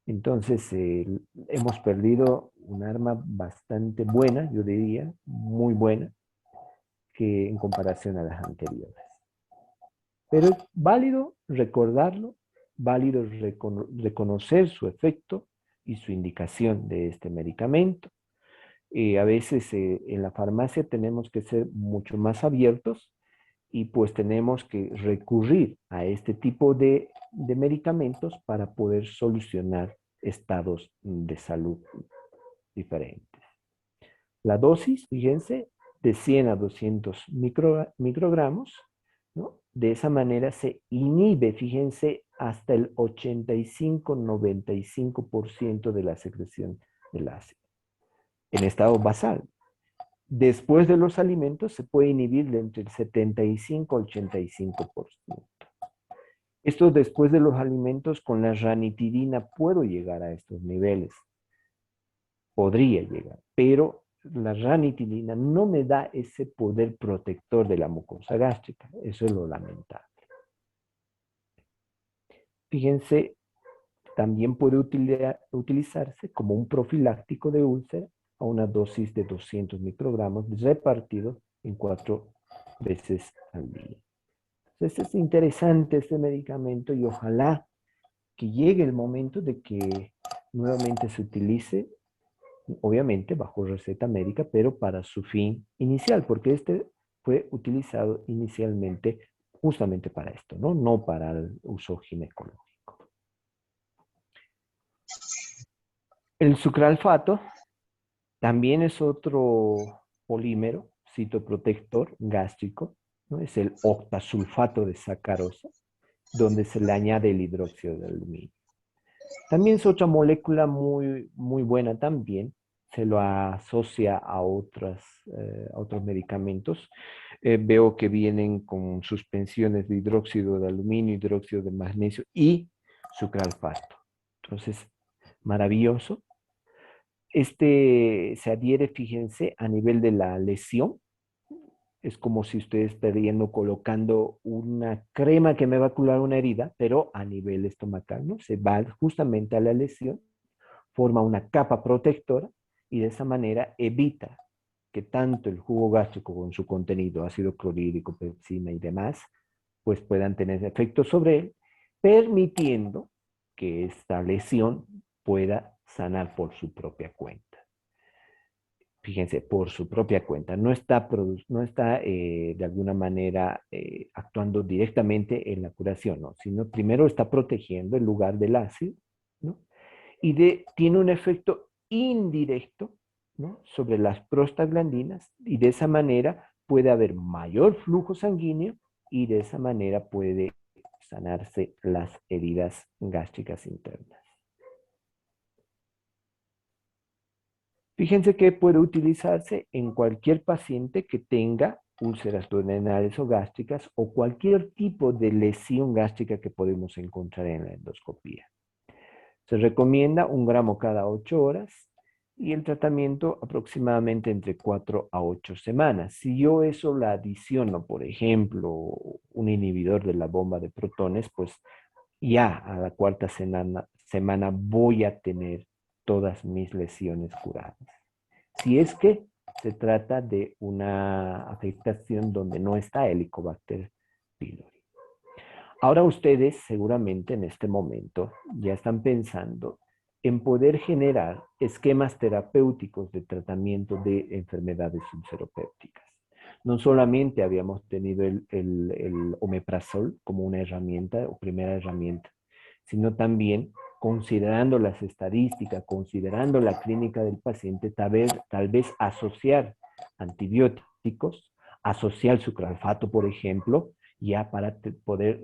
Entonces, hemos perdido un arma bastante buena, yo diría, muy buena, que en comparación a las anteriores. Pero es válido recordarlo, válido reconocer su efecto y su indicación de este medicamento. A veces en la farmacia tenemos que ser mucho más abiertos y pues tenemos que recurrir a este tipo de medicamentos para poder solucionar estados de salud diferentes. La dosis, fíjense, de 100 a 200 microgramos, ¿no? De esa manera se inhibe, fíjense, hasta el 85-95% de la secreción del ácido en estado basal. Después de los alimentos se puede inhibir de entre el 75 al 85%. Esto después de los alimentos con la ranitidina puedo llegar a estos niveles. Podría llegar, pero la ranitidina no me da ese poder protector de la mucosa gástrica. Eso es lo lamentable. Fíjense, también puede utilizarse como un profiláctico de úlcera a una dosis de 200 microgramos repartido en 4 veces al día. Entonces es interesante este medicamento y ojalá que llegue el momento de que nuevamente se utilice, obviamente bajo receta médica, pero para su fin inicial, porque este fue utilizado inicialmente justamente para esto, ¿no? No para el uso ginecológico. El sucralfato también es otro polímero citoprotector gástrico, ¿no? Es el octasulfato de sacarosa, donde se le añade el hidróxido de aluminio. También es otra molécula muy buena también, se lo asocia a otros medicamentos. Veo que vienen con suspensiones de hidróxido de aluminio, hidróxido de magnesio y sucralfato. Entonces, maravilloso. Este se adhiere, fíjense, a nivel de la lesión. Es como si ustedes estarían colocando una crema que me va a curar una herida, pero a nivel estomacal, ¿no? Se va justamente a la lesión, forma una capa protectora y de esa manera evita que tanto el jugo gástrico con su contenido, ácido clorhídrico, pepsina y demás, pues puedan tener efecto sobre él, permitiendo que esta lesión pueda sanar por su propia cuenta. Fíjense, por su propia cuenta. No está de alguna manera actuando directamente en la curación, ¿no? Sino primero está protegiendo el lugar del ácido, ¿no? Y tiene un efecto indirecto, ¿no? Sobre las prostaglandinas y de esa manera puede haber mayor flujo sanguíneo y de esa manera puede sanarse las heridas gástricas internas. Fíjense que puede utilizarse en cualquier paciente que tenga úlceras duodenales o gástricas o cualquier tipo de lesión gástrica que podemos encontrar en la endoscopía. Se recomienda 1 gramo cada 8 horas y el tratamiento aproximadamente entre 4 a 8 semanas. Si yo eso la adiciono, por ejemplo, un inhibidor de la bomba de protones, pues ya a la 4ª semana voy a tener todas mis lesiones curadas. Si es que se trata de una afectación donde no está Helicobacter pylori. Ahora ustedes seguramente en este momento ya están pensando en poder generar esquemas terapéuticos de tratamiento de enfermedades ulceropépticas. No solamente habíamos tenido el omeprazol como una herramienta o primera herramienta, sino también considerando las estadísticas, considerando la clínica del paciente, tal vez asociar antibióticos, asociar sucralfato, por ejemplo, ya para poder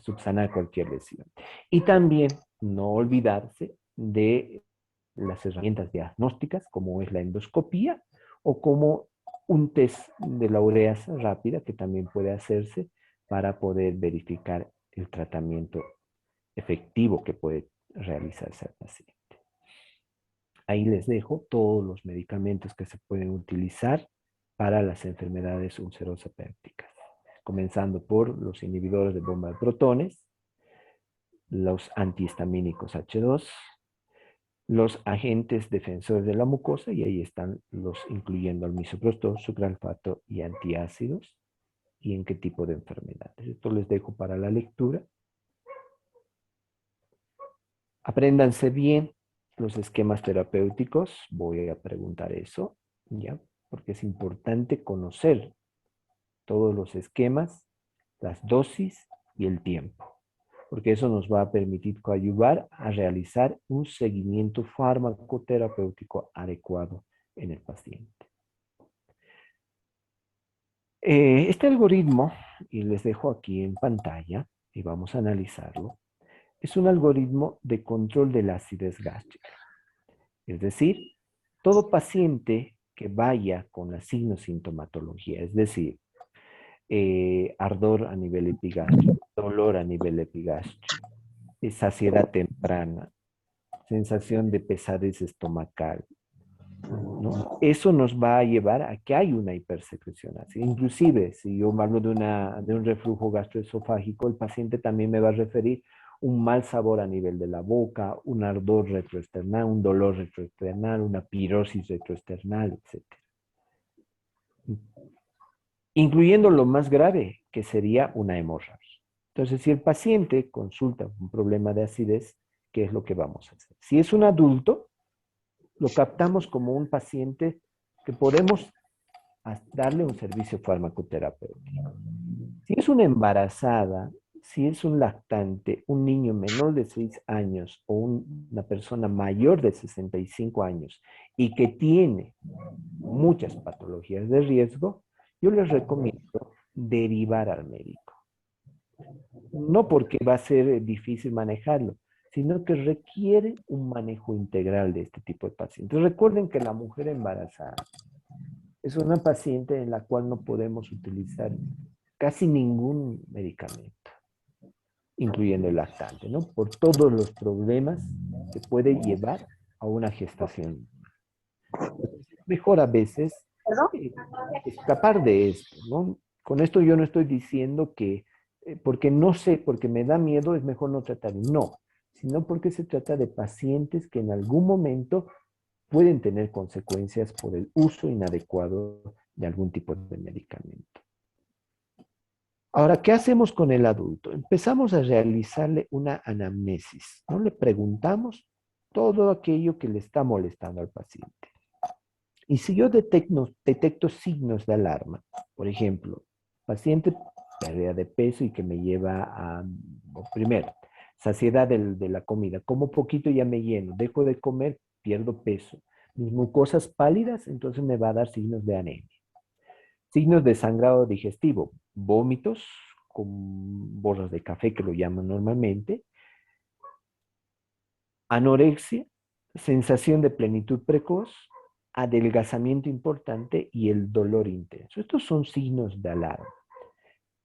subsanar cualquier lesión. Y también no olvidarse de las herramientas diagnósticas, como es la endoscopía o como un test de la ureasa rápida que también puede hacerse para poder verificar el tratamiento efectivo que puede realizarse al paciente. Ahí les dejo todos los medicamentos que se pueden utilizar para las enfermedades ulcerosapépticas, comenzando por los inhibidores de bomba de protones, los antihistamínicos H2, los agentes defensores de la mucosa, y ahí están los incluyendo al misoprostol, sucralfato y antiácidos, y en qué tipo de enfermedades. Esto les dejo para la lectura. Apréndanse bien los esquemas terapéuticos, voy a preguntar eso, ¿ya? Porque es importante conocer todos los esquemas, las dosis y el tiempo, porque eso nos va a permitir coadyuvar a realizar un seguimiento farmacoterapéutico adecuado en el paciente. Este algoritmo, y les dejo aquí en pantalla, y vamos a analizarlo, es un algoritmo de control de la acidez gástrica. Es decir, todo paciente que vaya con la signo-sintomatología, es decir, ardor a nivel epigástrico, dolor a nivel epigástrico, saciedad temprana, sensación de pesadez estomacal, ¿no? Eso nos va a llevar a que hay una hipersecreción ácida. Inclusive, si yo hablo de un reflujo gastroesofágico, el paciente también me va a referir, un mal sabor a nivel de la boca, un ardor retroesternal, un dolor retroesternal, una pirosis retroesternal, etc. Incluyendo lo más grave, que sería una hemorragia. Entonces, si el paciente consulta un problema de acidez, ¿qué es lo que vamos a hacer? Si es un adulto, lo captamos como un paciente que podemos darle un servicio farmacoterapéutico. Si es una embarazada, si es un lactante, un niño menor de 6 años o una persona mayor de 65 años y que tiene muchas patologías de riesgo, yo les recomiendo derivar al médico. No porque va a ser difícil manejarlo, sino que requiere un manejo integral de este tipo de pacientes. Recuerden que la mujer embarazada es una paciente en la cual no podemos utilizar casi ningún medicamento, incluyendo el lactante, ¿no? Por todos los problemas que puede llevar a una gestación. Mejor a veces eh, escapar de esto, ¿no? Con esto yo no estoy diciendo que, porque no sé, porque me da miedo, es mejor no tratar. No, sino porque se trata de pacientes que en algún momento pueden tener consecuencias por el uso inadecuado de algún tipo de medicamento. Ahora, ¿qué hacemos con el adulto? Empezamos a realizarle una anamnesis, ¿no? Le preguntamos todo aquello que le está molestando al paciente. Y si yo detecto signos de alarma, por ejemplo, paciente pérdida de peso y que me lleva a, primero, saciedad de la comida, como poquito ya me lleno, dejo de comer, pierdo peso. Mis mucosas pálidas, entonces me va a dar signos de anemia. Signos de sangrado digestivo, vómitos con borras de café que lo llaman normalmente, anorexia, sensación de plenitud precoz, adelgazamiento importante y el dolor intenso. Estos son signos de alarma.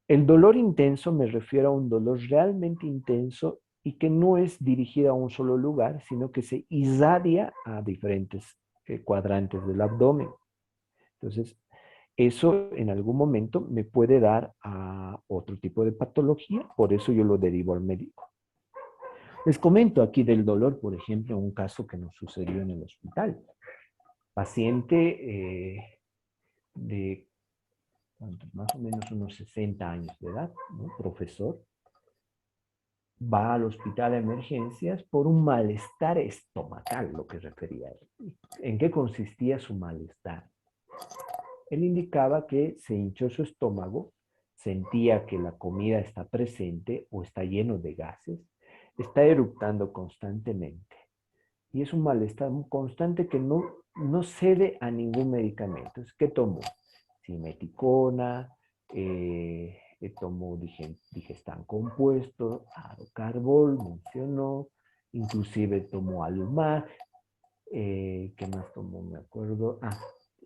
El dolor intenso me refiero a un dolor realmente intenso y que no es dirigido a un solo lugar, sino que se irradia a diferentes cuadrantes del abdomen. Entonces, eso en algún momento me puede dar a otro tipo de patología, por eso yo lo derivo al médico. Les comento aquí del dolor, por ejemplo, un caso que nos sucedió en el hospital. Paciente de más o menos unos 60 años de edad, ¿no? Profesor, va al hospital de emergencias por un malestar estomacal, lo que refería a él. ¿En qué consistía su malestar? Él indicaba que se hinchó su estómago, sentía que la comida está presente o está lleno de gases, está eructando constantemente. Y es un malestar constante que no cede a ningún medicamento. ¿Qué tomó? Simeticona, tomó Digestan compuesto, Arocarbol, mencionó, inclusive tomó Alumar, ¿qué más tomó? Me acuerdo.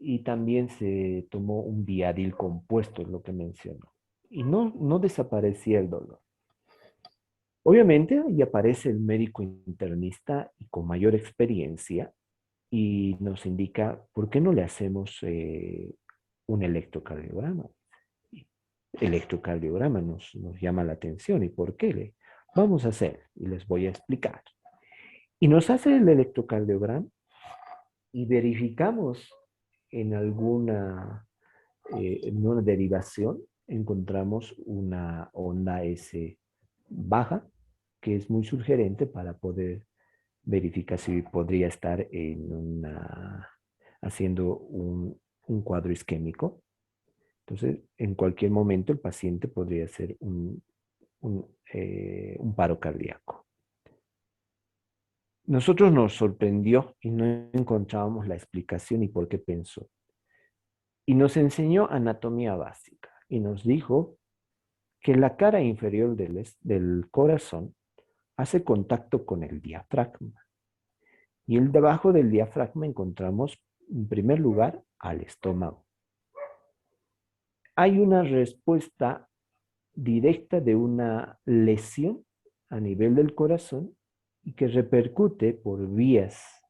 Y también se tomó un Viadil compuesto, es lo que mencionó. Y no desaparecía el dolor. Obviamente, ahí aparece el médico internista y con mayor experiencia y nos indica, ¿por qué no le hacemos un electrocardiograma? Electrocardiograma nos llama la atención. ¿Y por qué le vamos a hacer? Y les voy a explicar. Y nos hace el electrocardiograma y verificamos en en una derivación, encontramos una onda S baja, que es muy sugerente para poder verificar si podría estar haciendo un cuadro isquémico. Entonces, en cualquier momento el paciente podría hacer un paro cardíaco. Nosotros nos sorprendió y no encontrábamos la explicación y por qué pensó. Y nos enseñó anatomía básica y nos dijo que la cara inferior del corazón hace contacto con el diafragma. Y debajo del diafragma encontramos, en primer lugar, al estómago. Hay una respuesta directa de una lesión a nivel del corazón y que repercute por vías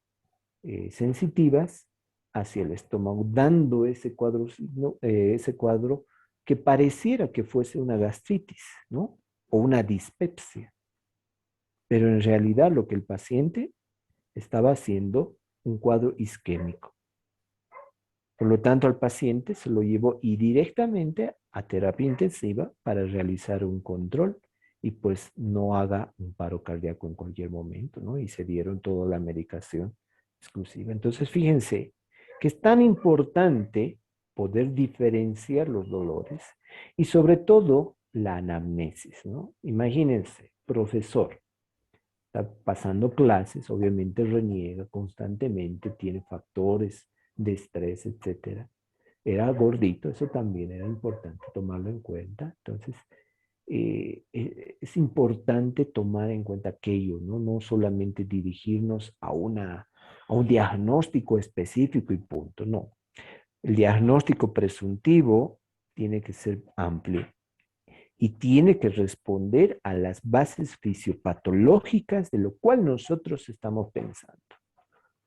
sensitivas hacia el estómago, dando ese cuadro que pareciera que fuese una gastritis, ¿no? O una dispepsia. pero en realidad lo que el paciente estaba haciendo un cuadro isquémico. Por lo tanto, al paciente se lo llevó y directamente a terapia intensiva para realizar un control y pues no haga un paro cardíaco en cualquier momento, ¿no? Y se dieron toda la medicación exclusiva. Entonces, fíjense que es tan importante poder diferenciar los dolores y sobre todo la anamnesis, ¿no? Imagínense, profesor, está pasando clases, obviamente reniega constantemente, tiene factores de estrés, etcétera. Era gordito, eso también era importante tomarlo en cuenta. Entonces, es importante tomar en cuenta aquello, ¿no? No solamente dirigirnos a un diagnóstico específico y punto, no. El diagnóstico presuntivo tiene que ser amplio y tiene que responder a las bases fisiopatológicas de lo cual nosotros estamos pensando.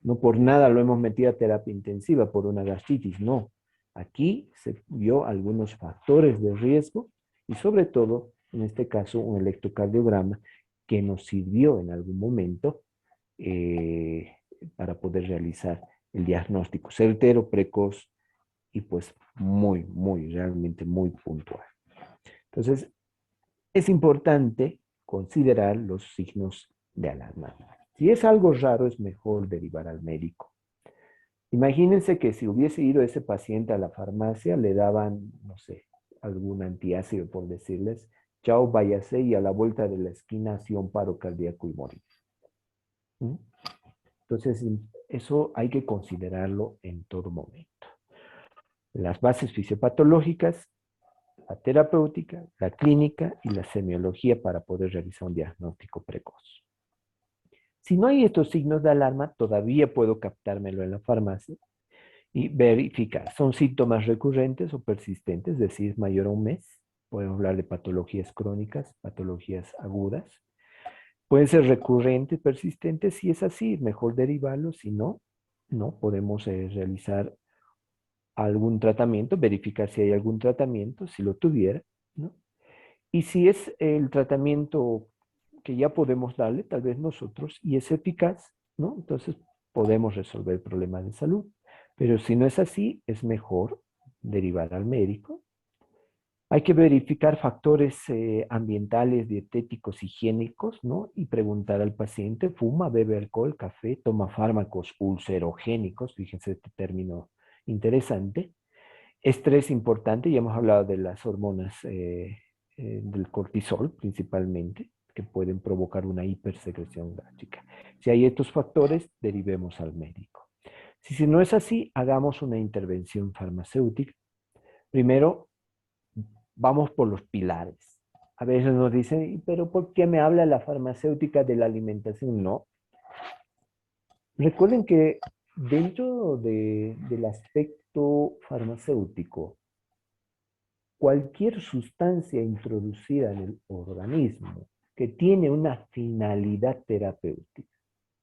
No por nada lo hemos metido a terapia intensiva por una gastritis, no. Aquí se vio algunos factores de riesgo y sobre todo, en este caso, un electrocardiograma que nos sirvió en algún momento para poder realizar el diagnóstico certero, precoz y pues realmente muy puntual. Entonces, es importante considerar los signos de alarma. Si es algo raro, es mejor derivar al médico. Imagínense que si hubiese ido ese paciente a la farmacia, le daban, no sé, algún antiácido, por decirles, chao, váyase, y a la vuelta de la esquina hacía un paro cardíaco y moría. ¿Mm? Entonces, eso hay que considerarlo en todo momento. Las bases fisiopatológicas, la terapéutica, la clínica y la semiología para poder realizar un diagnóstico precoz. Si no hay estos signos de alarma, todavía puedo captármelo en la farmacia y verificar. ¿Son síntomas recurrentes o persistentes? Es decir, mayor a un mes. Podemos hablar de patologías crónicas, patologías agudas. Pueden ser recurrentes, persistentes. Si es así, mejor derivarlo. Si no, no podemos realizar algún tratamiento, verificar si hay algún tratamiento, si lo tuviera, ¿no? Y si es el tratamiento que ya podemos darle, tal vez nosotros, y es eficaz, ¿no? Entonces podemos resolver problemas de salud. Pero si no es así, es mejor derivar al médico. Hay que verificar factores ambientales, dietéticos, higiénicos, ¿no? Y preguntar al paciente, ¿fuma, bebe alcohol, café, toma fármacos ulcerogénicos? Fíjense este término interesante. Estrés importante, ya hemos hablado de las hormonas del cortisol principalmente, que pueden provocar una hipersecreción gástrica. Si hay estos factores, derivemos al médico. Si no es así, hagamos una intervención farmacéutica. Primero, vamos por los pilares. A veces nos dicen, pero ¿por qué me habla la farmacéutica de la alimentación? No. Recuerden que dentro del aspecto farmacéutico, cualquier sustancia introducida en el organismo que tiene una finalidad terapéutica,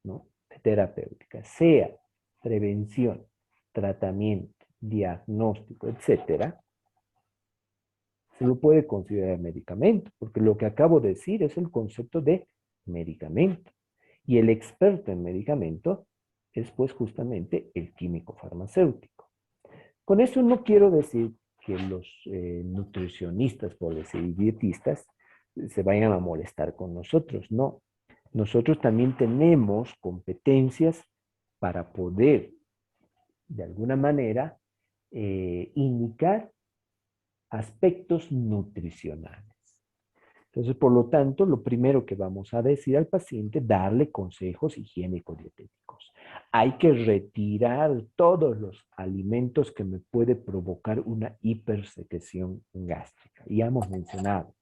¿no? Terapéutica, sea prevención, tratamiento, diagnóstico, etcétera, se lo puede considerar medicamento, porque lo que acabo de decir es el concepto de medicamento. Y el experto en medicamento es pues justamente el químico farmacéutico. Con eso no quiero decir que los nutricionistas, por decir dietistas, se vayan a molestar con nosotros. No, nosotros también tenemos competencias para poder, de alguna manera, indicar aspectos nutricionales. Entonces, por lo tanto, lo primero que vamos a decir al paciente, darle consejos higiénico-dietéticos. Hay que retirar todos los alimentos que me puede provocar una hipersecreción gástrica. Ya hemos mencionado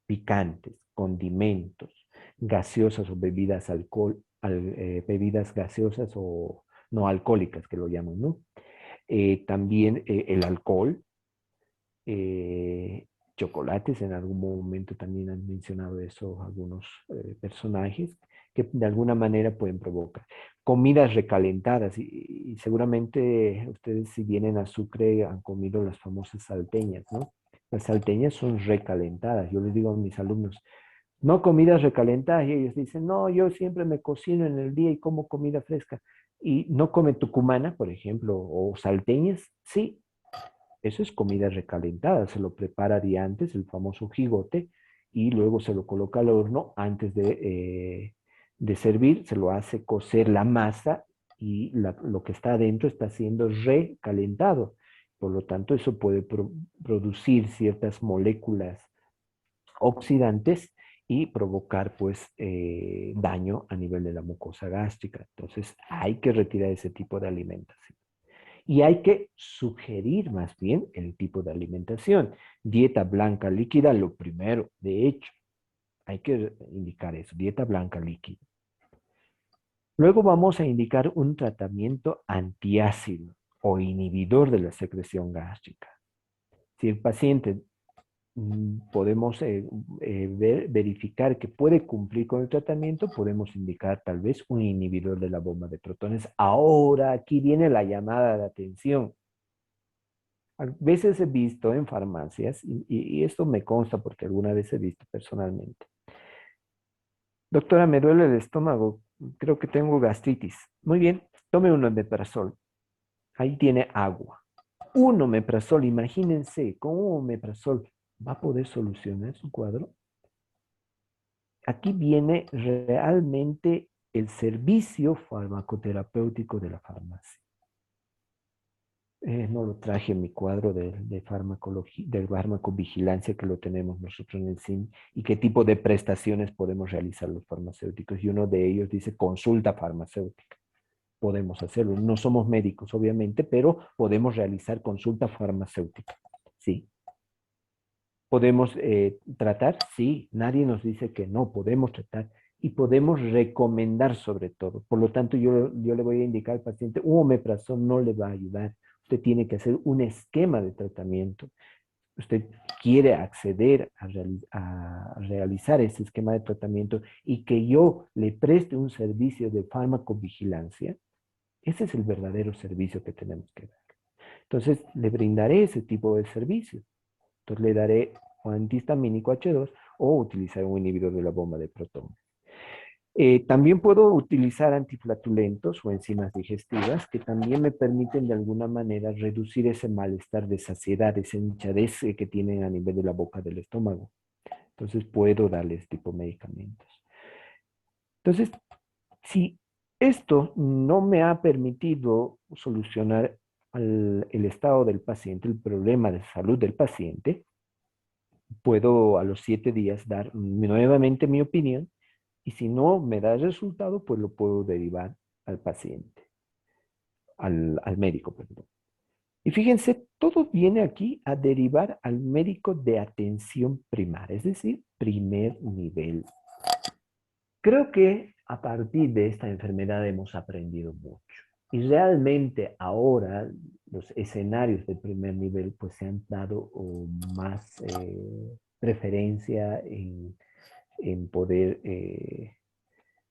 picantes, condimentos, gaseosas o bebidas bebidas gaseosas o no alcohólicas que lo llaman, ¿no? También el alcohol, chocolates, en algún momento también han mencionado eso algunos personajes, que de alguna manera pueden provocar. Comidas recalentadas, y seguramente ustedes si vienen a Sucre han comido las famosas salteñas, ¿no? Las salteñas son recalentadas. Yo les digo a mis alumnos, No comidas recalentadas, y ellos dicen, no, yo siempre me cocino en el día y como comida fresca. Y no come tucumana, por ejemplo, o salteñas, sí, eso es comida recalentada, se lo prepara día antes, el famoso jigote, y luego se lo coloca al horno antes de servir, se lo hace cocer la masa y lo que está adentro está siendo recalentado. Por lo tanto, eso puede producir ciertas moléculas oxidantes y provocar pues daño a nivel de la mucosa gástrica. Entonces hay que retirar ese tipo de alimentación. Y hay que sugerir más bien el tipo de alimentación. Dieta blanca líquida, lo primero, de hecho, hay que indicar eso, dieta blanca líquida. Luego vamos a indicar un tratamiento antiácido o inhibidor de la secreción gástrica. Si el paciente podemos verificar que puede cumplir con el tratamiento, podemos indicar tal vez un inhibidor de la bomba de protones. Ahora, aquí viene la llamada de atención. A veces he visto en farmacias, y esto me consta porque alguna vez he visto personalmente. Doctora, me duele el estómago, creo que tengo gastritis. Muy bien, tome un omeprazol. Ahí tiene agua. Un omeprazol, imagínense, con un omeprazol, ¿va a poder solucionar su cuadro? Aquí viene realmente el servicio farmacoterapéutico de la farmacia. No lo traje en mi cuadro de farmacología, de farmacovigilancia que lo tenemos nosotros en el CIN y qué tipo de prestaciones podemos realizar los farmacéuticos. Y uno de ellos dice consulta farmacéutica. Podemos hacerlo. No somos médicos, obviamente, pero podemos realizar consulta farmacéutica. Sí. ¿Podemos tratar? Sí. Nadie nos dice que no. Podemos tratar y podemos recomendar sobre todo. Por lo tanto, yo le voy a indicar al paciente, un omeprazol no le va a ayudar. Usted tiene que hacer un esquema de tratamiento. Usted quiere acceder a realizar ese esquema de tratamiento y que yo le preste un servicio de farmacovigilancia, ese es el verdadero servicio que tenemos que dar. Entonces, le brindaré ese tipo de servicio. Entonces, le daré un antihistamínico H2 o utilizar un inhibidor de la bomba de protones. También puedo utilizar antiflatulentos o enzimas digestivas que también me permiten de alguna manera reducir ese malestar de saciedad, esa hinchadez que tienen a nivel de la boca del estómago. Entonces puedo darles tipo medicamentos. Entonces, si esto no me ha permitido solucionar el estado del paciente, el problema de salud del paciente, puedo a los 7 días dar nuevamente mi opinión y si no me da el resultado, pues lo puedo derivar al paciente, al médico, perdón. Y fíjense, todo viene aquí a derivar al médico de atención primaria, es decir, primer nivel. Creo que a partir de esta enfermedad hemos aprendido mucho. Y realmente ahora los escenarios de primer nivel pues se han dado más preferencia en poder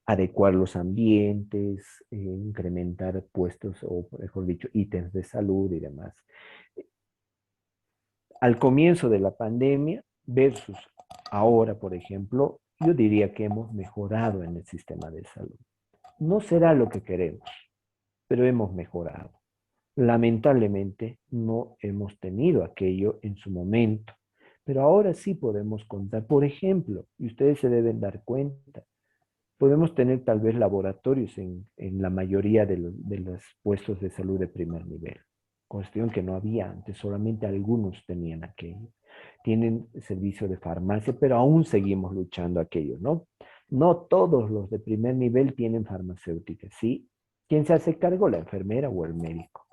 adecuar los ambientes, incrementar puestos o, mejor dicho, ítems de salud y demás. Al comienzo de la pandemia versus ahora, por ejemplo, yo diría que hemos mejorado en el sistema de salud. No será lo que queremos, pero hemos mejorado. Lamentablemente no hemos tenido aquello en su momento, pero ahora sí podemos contar. Por ejemplo, y ustedes se deben dar cuenta, podemos tener tal vez laboratorios en la mayoría de los puestos de salud de primer nivel. Cuestión que no había antes, solamente algunos tenían aquello. Tienen servicio de farmacia, pero aún seguimos luchando aquello, ¿no? No todos los de primer nivel tienen farmacéutica, ¿sí? ¿Quién se hace cargo? La enfermera o el médico.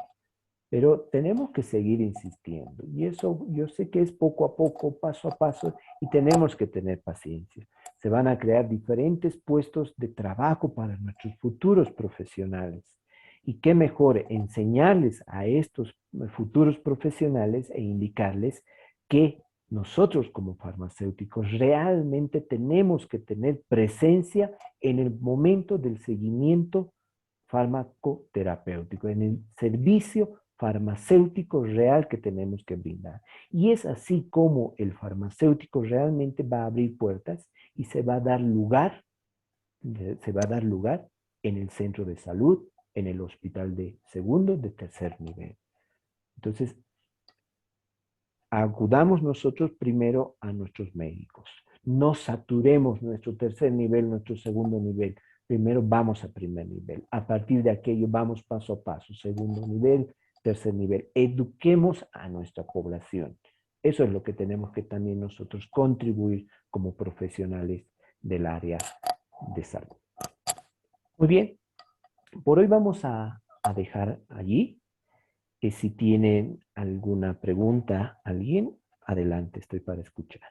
Pero tenemos que seguir insistiendo. Y eso yo sé que es poco a poco, paso a paso, y tenemos que tener paciencia. Se van a crear diferentes puestos de trabajo para nuestros futuros profesionales. Y qué mejor enseñarles a estos futuros profesionales e indicarles que nosotros como farmacéuticos realmente tenemos que tener presencia en el momento del seguimiento farmacoterapéutico, en el servicio farmacéutico real que tenemos que brindar. Y es así como el farmacéutico realmente va a abrir puertas y se va a dar lugar en el centro de salud, en el hospital de segundo, de tercer nivel. Entonces, acudamos nosotros primero a nuestros médicos. No saturemos nuestro tercer nivel, nuestro segundo nivel. Primero vamos a primer nivel. A partir de aquello vamos paso a paso. Segundo nivel, tercer nivel. Eduquemos a nuestra población. Eso es lo que tenemos que también nosotros contribuir como profesionales del área de salud. Muy bien, por hoy vamos a dejar allí. Si tienen alguna pregunta, alguien, adelante, estoy para escuchar.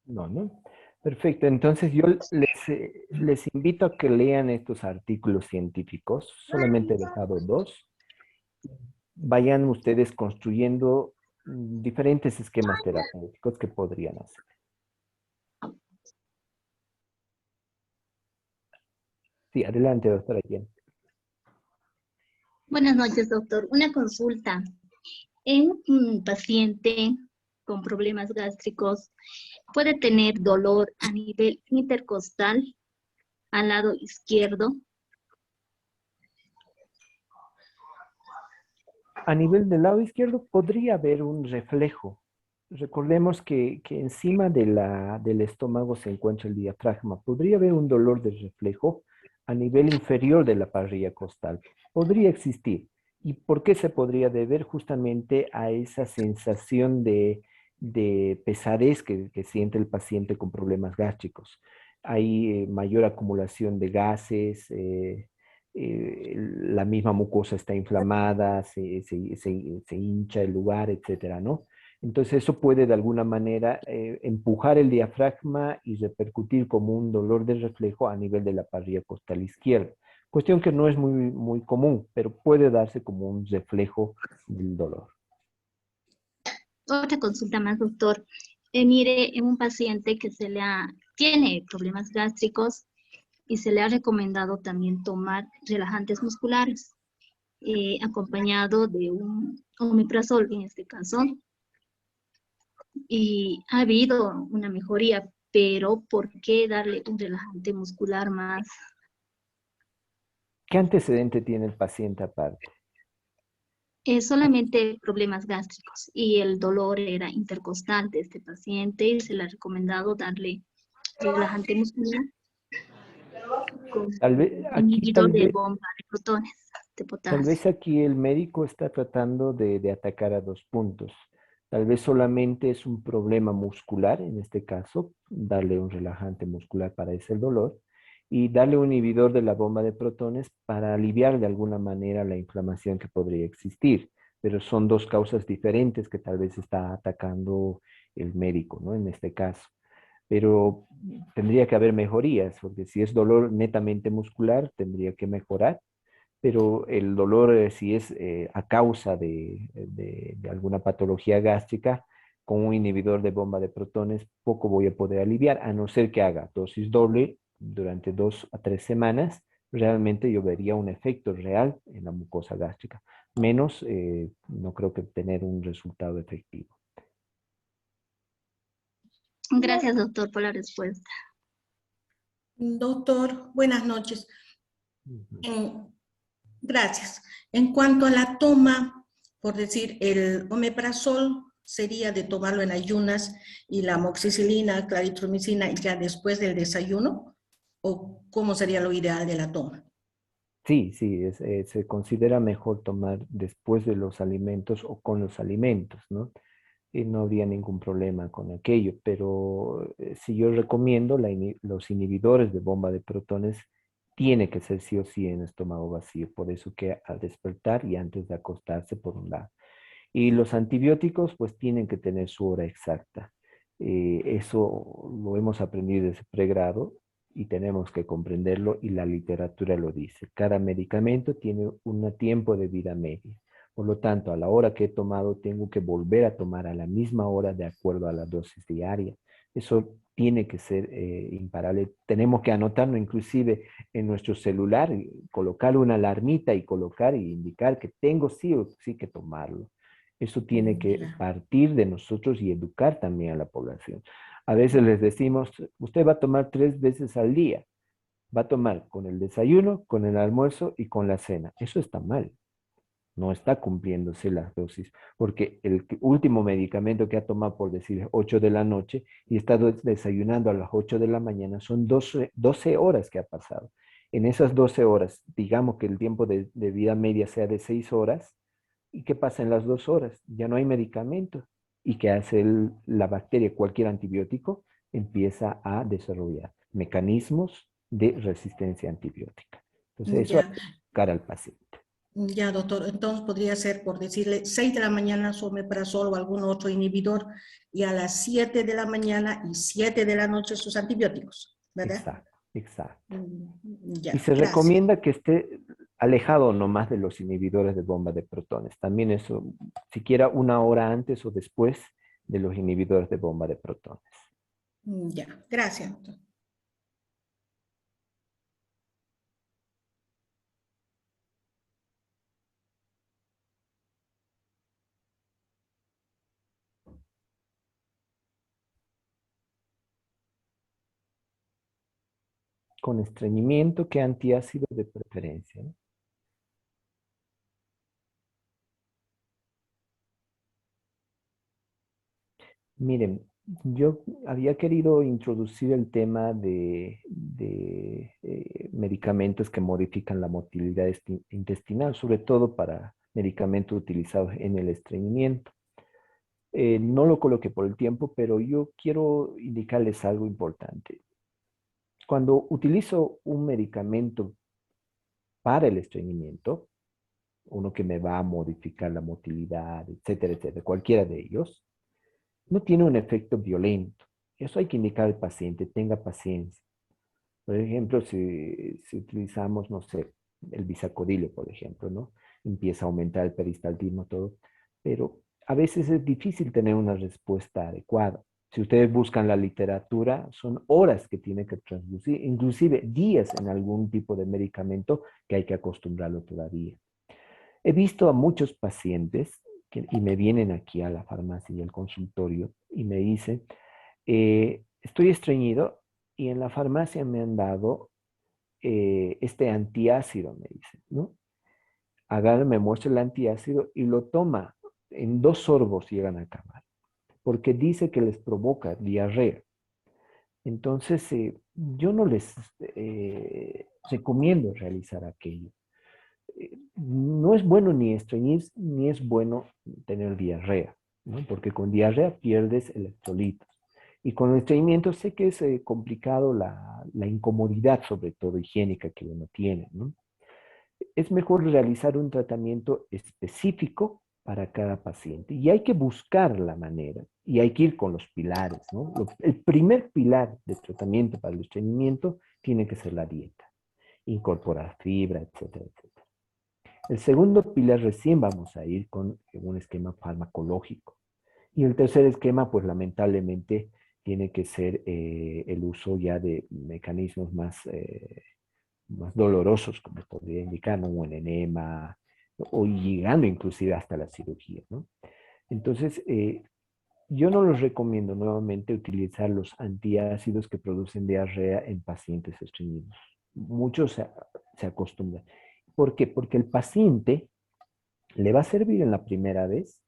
No, ¿no? Perfecto, entonces yo les invito a que lean estos artículos científicos, solamente he dejado dos. Vayan ustedes construyendo diferentes esquemas terapéuticos que podrían hacer. Sí, adelante, doctora Jen. Buenas noches, doctor. Una consulta. En un paciente con problemas gástricos, ¿puede tener dolor a nivel intercostal al lado izquierdo? A nivel del lado izquierdo podría haber un reflejo. Recordemos que encima del estómago se encuentra el diafragma. Podría haber un dolor de reflejo a nivel inferior de la parrilla costal. Podría existir. ¿Y por qué se podría deber? Justamente a esa sensación de pesadez que siente el paciente con problemas gástricos. Hay mayor acumulación de gases, la misma mucosa está inflamada, se hincha el lugar, etcétera, ¿no? Entonces eso puede de alguna manera empujar el diafragma y repercutir como un dolor de reflejo a nivel de la parrilla costal izquierda. Cuestión que no es muy común, pero puede darse como un reflejo del dolor. Otra consulta más, doctor. Mire, en un paciente que tiene problemas gástricos y se le ha recomendado también tomar relajantes musculares, acompañado de un omeprazol en este caso, y ha habido una mejoría, pero ¿por qué darle un relajante muscular más? ¿Qué antecedente tiene el paciente aparte? Solamente problemas gástricos y el dolor era intercostal de este paciente y se le ha recomendado darle relajante muscular con Tal vez aquí, inhibidor de bomba de protones de Tal potasio. vez aquí el médico está tratando de atacar a dos puntos. Tal vez solamente es un problema muscular, en este caso, darle un relajante muscular para ese dolor y darle un inhibidor de la bomba de protones para aliviar de alguna manera la inflamación que podría existir. Pero son dos causas diferentes que tal vez está atacando el médico, ¿no? En este caso. Pero tendría que haber mejorías, porque si es dolor netamente muscular, tendría que mejorar, pero el dolor, si es a causa de alguna patología gástrica, con un inhibidor de bomba de protones, poco voy a poder aliviar, a no ser que haga dosis doble durante 2 a 3 semanas. Realmente yo vería un efecto real en la mucosa gástrica. Menos, no creo que tener un resultado efectivo. Gracias, doctor, por la respuesta. Doctor, buenas noches. Ujú. Gracias. En cuanto a la toma, por decir, el omeprazol sería de tomarlo en ayunas y la amoxicilina, claritromicina ya después del desayuno, ¿o cómo sería lo ideal de la toma? Sí, sí, se considera mejor tomar después de los alimentos o con los alimentos, ¿no? Y no habría ningún problema con aquello, pero si yo recomiendo los inhibidores de bomba de protones tiene que ser sí o sí en estómago vacío. Por eso que al despertar y antes de acostarse, por un lado. Y los antibióticos pues tienen que tener su hora exacta. Eso lo hemos aprendido desde pregrado y tenemos que comprenderlo y la literatura lo dice. Cada medicamento tiene un tiempo de vida media. Por lo tanto, a la hora que he tomado, tengo que volver a tomar a la misma hora de acuerdo a la dosis diaria. Eso tiene que ser imparable. Tenemos que anotarlo inclusive en nuestro celular, colocar una alarmita y colocar y indicar que tengo sí o sí que tomarlo. Eso tiene que Ya. partir de nosotros y educar también a la población. A veces les decimos, usted va a tomar 3 veces al día. Va a tomar con el desayuno, con el almuerzo y con la cena. Eso está mal. No está cumpliéndose las dosis, porque el último medicamento que ha tomado, por decir, 8 de la noche y está desayunando a las 8 de la mañana, son 12 horas que ha pasado. En esas 12 horas, digamos que el tiempo de vida media sea de 6 horas, ¿y qué pasa en las 2 horas? Ya no hay medicamento. ¿Y qué hace la bacteria? Cualquier antibiótico empieza a desarrollar mecanismos de resistencia antibiótica. Entonces, eso hay Ya. que buscar al paciente. Ya, doctor. Entonces podría ser, por decirle, 6 de la mañana su omeprazol o algún otro inhibidor y a las 7 de la mañana y 7 de la noche sus antibióticos, ¿verdad? Exacto, exacto. Y Ya, se gracias. recomienda que esté alejado nomás de los inhibidores de bomba de protones. También eso, siquiera 1 hora antes o después de los inhibidores de bomba de protones. Ya, gracias, doctor. Con estreñimiento, ¿qué antiácido de preferencia? ¿No? Miren, yo había querido introducir el tema de medicamentos que modifican la motilidad intestinal, sobre todo para medicamentos utilizados en el estreñimiento. No lo coloqué por el tiempo, pero yo quiero indicarles algo importante. Cuando utilizo un medicamento para el estreñimiento, uno que me va a modificar la motilidad, etcétera, cualquiera de ellos, no tiene un efecto violento. Eso hay que indicar al paciente, tenga paciencia. Por ejemplo, si utilizamos, no sé, el bisacodile, por ejemplo, ¿no? Empieza a aumentar el peristaltismo, todo, pero a veces es difícil tener una respuesta adecuada. Si ustedes buscan la literatura, son horas que tiene que transducir, inclusive días en algún tipo de medicamento que hay que acostumbrarlo todavía. He visto a muchos pacientes y me vienen aquí a la farmacia y al consultorio y me dicen, estoy estreñido y en la farmacia me han dado este antiácido, me dicen, ¿no? Agarra, me muestra el antiácido y lo toma. En 2 sorbos llegan a acabar, porque dice que les provoca diarrea. Entonces, yo no les recomiendo realizar aquello. No es bueno ni estreñir, ni es bueno tener diarrea, ¿no? Porque con diarrea pierdes electrolitos. Y con el estreñimiento sé que es complicado la incomodidad, sobre todo higiénica, que uno tiene, ¿no? Es mejor realizar un tratamiento específico para cada paciente. Y hay que buscar la manera, y hay que ir con los pilares, ¿no? El primer pilar de tratamiento para el estreñimiento tiene que ser la dieta, incorporar fibra, etcétera. El segundo pilar recién vamos a ir con un esquema farmacológico. Y el tercer esquema, pues lamentablemente, tiene que ser el uso ya de mecanismos más dolorosos, como podría indicar, ¿no? Un enema, o llegando inclusive hasta la cirugía, ¿no? Entonces, yo no los recomiendo nuevamente utilizar los antiácidos que producen diarrea en pacientes estreñidos. Muchos se acostumbran. ¿Por qué? Porque el paciente le va a servir en la primera vez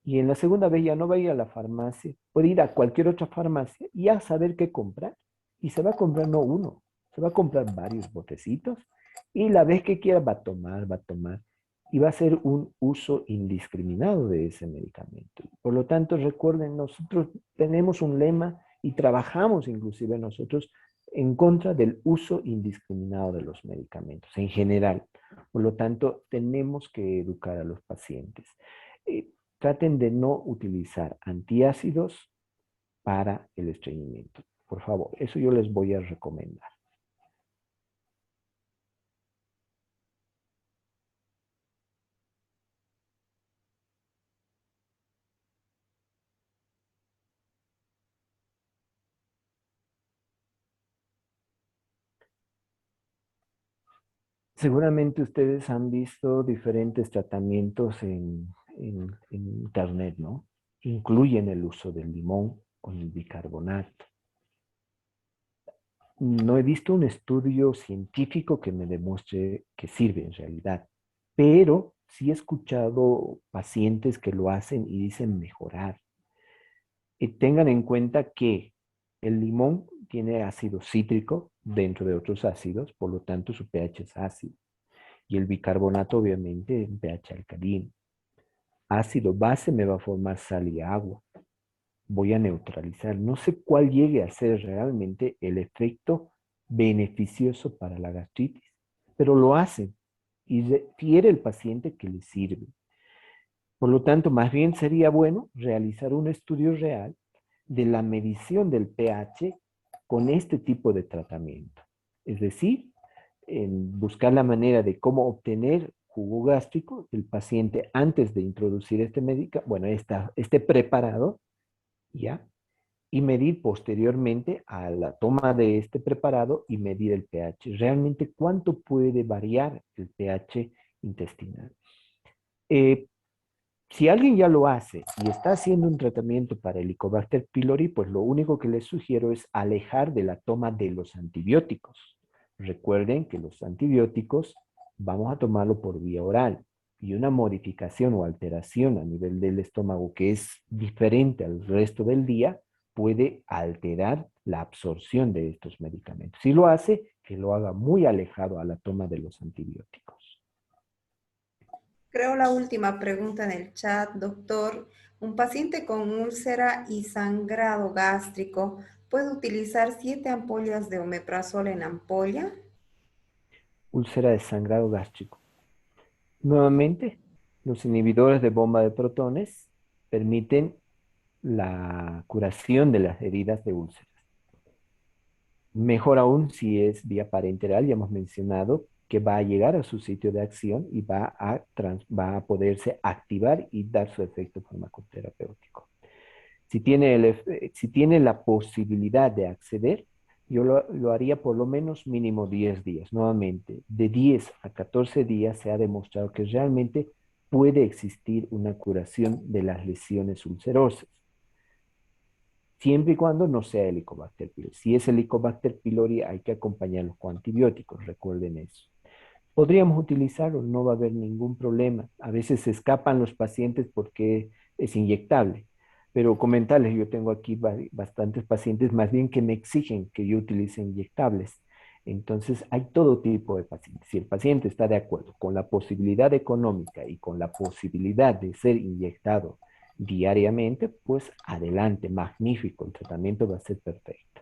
y en la segunda vez ya no va a ir a la farmacia, puede ir a cualquier otra farmacia y ya saber qué comprar. Y se va a comprar no uno, se va a comprar varios botecitos y la vez que quiera va a tomar y va a ser un uso indiscriminado de ese medicamento. Por lo tanto, recuerden, nosotros tenemos un lema y trabajamos inclusive nosotros en contra del uso indiscriminado de los medicamentos en general. Por lo tanto, tenemos que educar a los pacientes. Traten de no utilizar antiácidos para el estreñimiento. Por favor, eso yo les voy a recomendar. Seguramente ustedes han visto diferentes tratamientos en internet, ¿no? Incluyen el uso del limón con el bicarbonato. No he visto un estudio científico que me demuestre que sirve en realidad, pero sí he escuchado pacientes que lo hacen y dicen mejorar. Tengan en cuenta que el limón tiene ácido cítrico dentro de otros ácidos, por lo tanto su pH es ácido. Y el bicarbonato obviamente en pH alcalino. Ácido base me va a formar sal y agua. Voy a neutralizar. No sé cuál llegue a ser realmente el efecto beneficioso para la gastritis, pero lo hacen y refiere el paciente que le sirve. Por lo tanto, más bien sería bueno realizar un estudio real de la medición del pH con este tipo de tratamiento. Es decir, en buscar la manera de cómo obtener jugo gástrico del paciente antes de introducir este preparado, ¿ya? Y medir posteriormente a la toma de este preparado y medir el pH. Realmente, ¿cuánto puede variar el pH intestinal? Si alguien ya lo hace y está haciendo un tratamiento para Helicobacter pylori, pues lo único que les sugiero es alejar de la toma de los antibióticos. Recuerden que los antibióticos vamos a tomarlo por vía oral y una modificación o alteración a nivel del estómago que es diferente al resto del día puede alterar la absorción de estos medicamentos. Si lo hace, que lo haga muy alejado a la toma de los antibióticos. Creo la última pregunta en el chat, doctor. ¿Un paciente con úlcera y sangrado gástrico puede utilizar 7 ampollas de omeprazol en ampolla? Úlcera de sangrado gástrico. Nuevamente, los inhibidores de bomba de protones permiten la curación de las heridas de úlceras. Mejor aún si es vía parenteral, ya hemos mencionado que va a llegar a su sitio de acción y va a poderse activar y dar su efecto farmacoterapéutico. Si tiene la posibilidad de acceder, yo lo haría por lo menos mínimo 10 días. Nuevamente, de 10 a 14 días se ha demostrado que realmente puede existir una curación de las lesiones ulcerosas, siempre y cuando no sea Helicobacter pylori. Si es Helicobacter pylori, hay que acompañarlo con antibióticos, recuerden eso. Podríamos utilizarlo, no va a haber ningún problema. A veces se escapan los pacientes porque es inyectable. Pero comentarles, yo tengo aquí bastantes pacientes más bien que me exigen que yo utilice inyectables. Entonces, hay todo tipo de pacientes. Si el paciente está de acuerdo con la posibilidad económica y con la posibilidad de ser inyectado diariamente, pues adelante, magnífico, el tratamiento va a ser perfecto.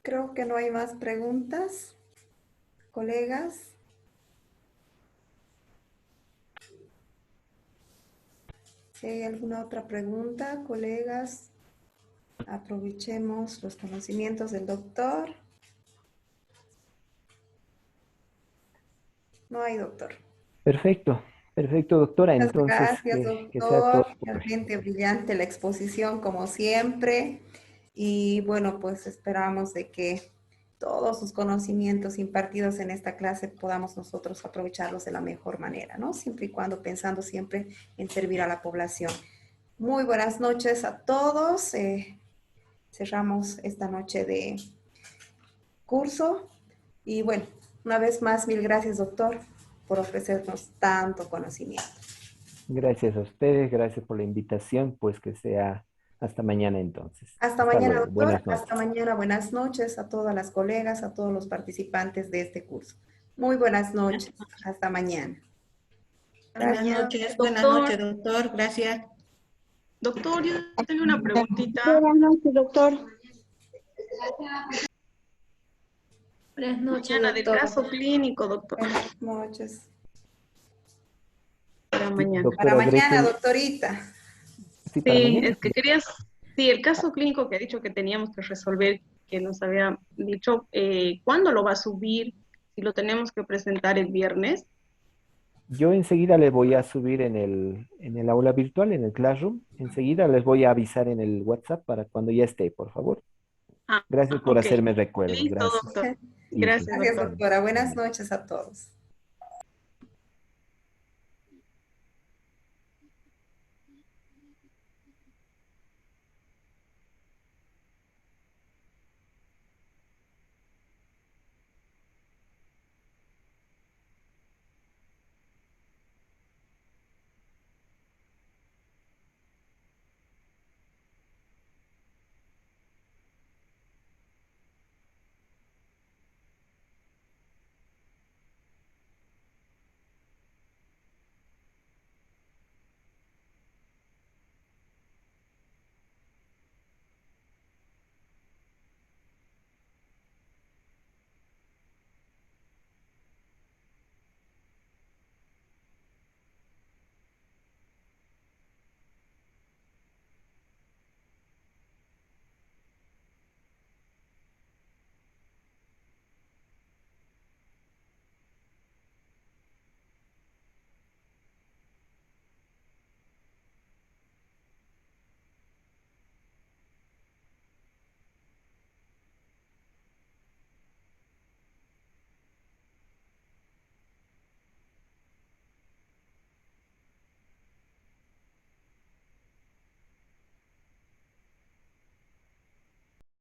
Creo que no hay más preguntas, colegas. Si hay alguna otra pregunta, colegas, aprovechemos los conocimientos del doctor. No hay, doctor. Perfecto, perfecto, doctora. Muchas Entonces, gracias, que sea todo doctor. por hoy. Realmente brillante la exposición, como siempre. Y bueno, pues esperamos de que todos sus conocimientos impartidos en esta clase podamos nosotros aprovecharlos de la mejor manera, ¿no? Siempre y cuando pensando siempre en servir a la población. Muy buenas noches a todos. Cerramos esta noche de curso. Y bueno, una vez más, mil gracias, doctor, por ofrecernos tanto conocimiento. Gracias a ustedes, gracias por la invitación, pues que sea hasta mañana entonces. Hasta Hasta mañana, luego, doctor. buenas noches. Hasta mañana. Buenas noches a todas las colegas, a todos los participantes de este curso. Muy buenas noches. Hasta mañana. Buenas Gracias. noches, Doctor. doctor. Gracias. Doctor, yo tengo una preguntita. Buenas noches, doctor. Buenas noches, Mañana del doctor. caso clínico, doctor. Buenas noches. Para Sí, mañana. Para doctora mañana, Gretchen. doctorita. Sí, para Sí, mañana. es que querías, sí, el caso clínico que ha dicho que teníamos que resolver, que nos había dicho, ¿cuándo lo va a subir? Si lo tenemos que presentar el viernes. Yo enseguida les voy a subir en el aula virtual, en el Classroom. Enseguida les voy a avisar en el WhatsApp para cuando ya esté, por favor. Ah, Gracias por ok. hacerme recuerdo. Listo, Gracias. doctor. Listo. Gracias, Gracias, doctor. doctora. Buenas noches a todos.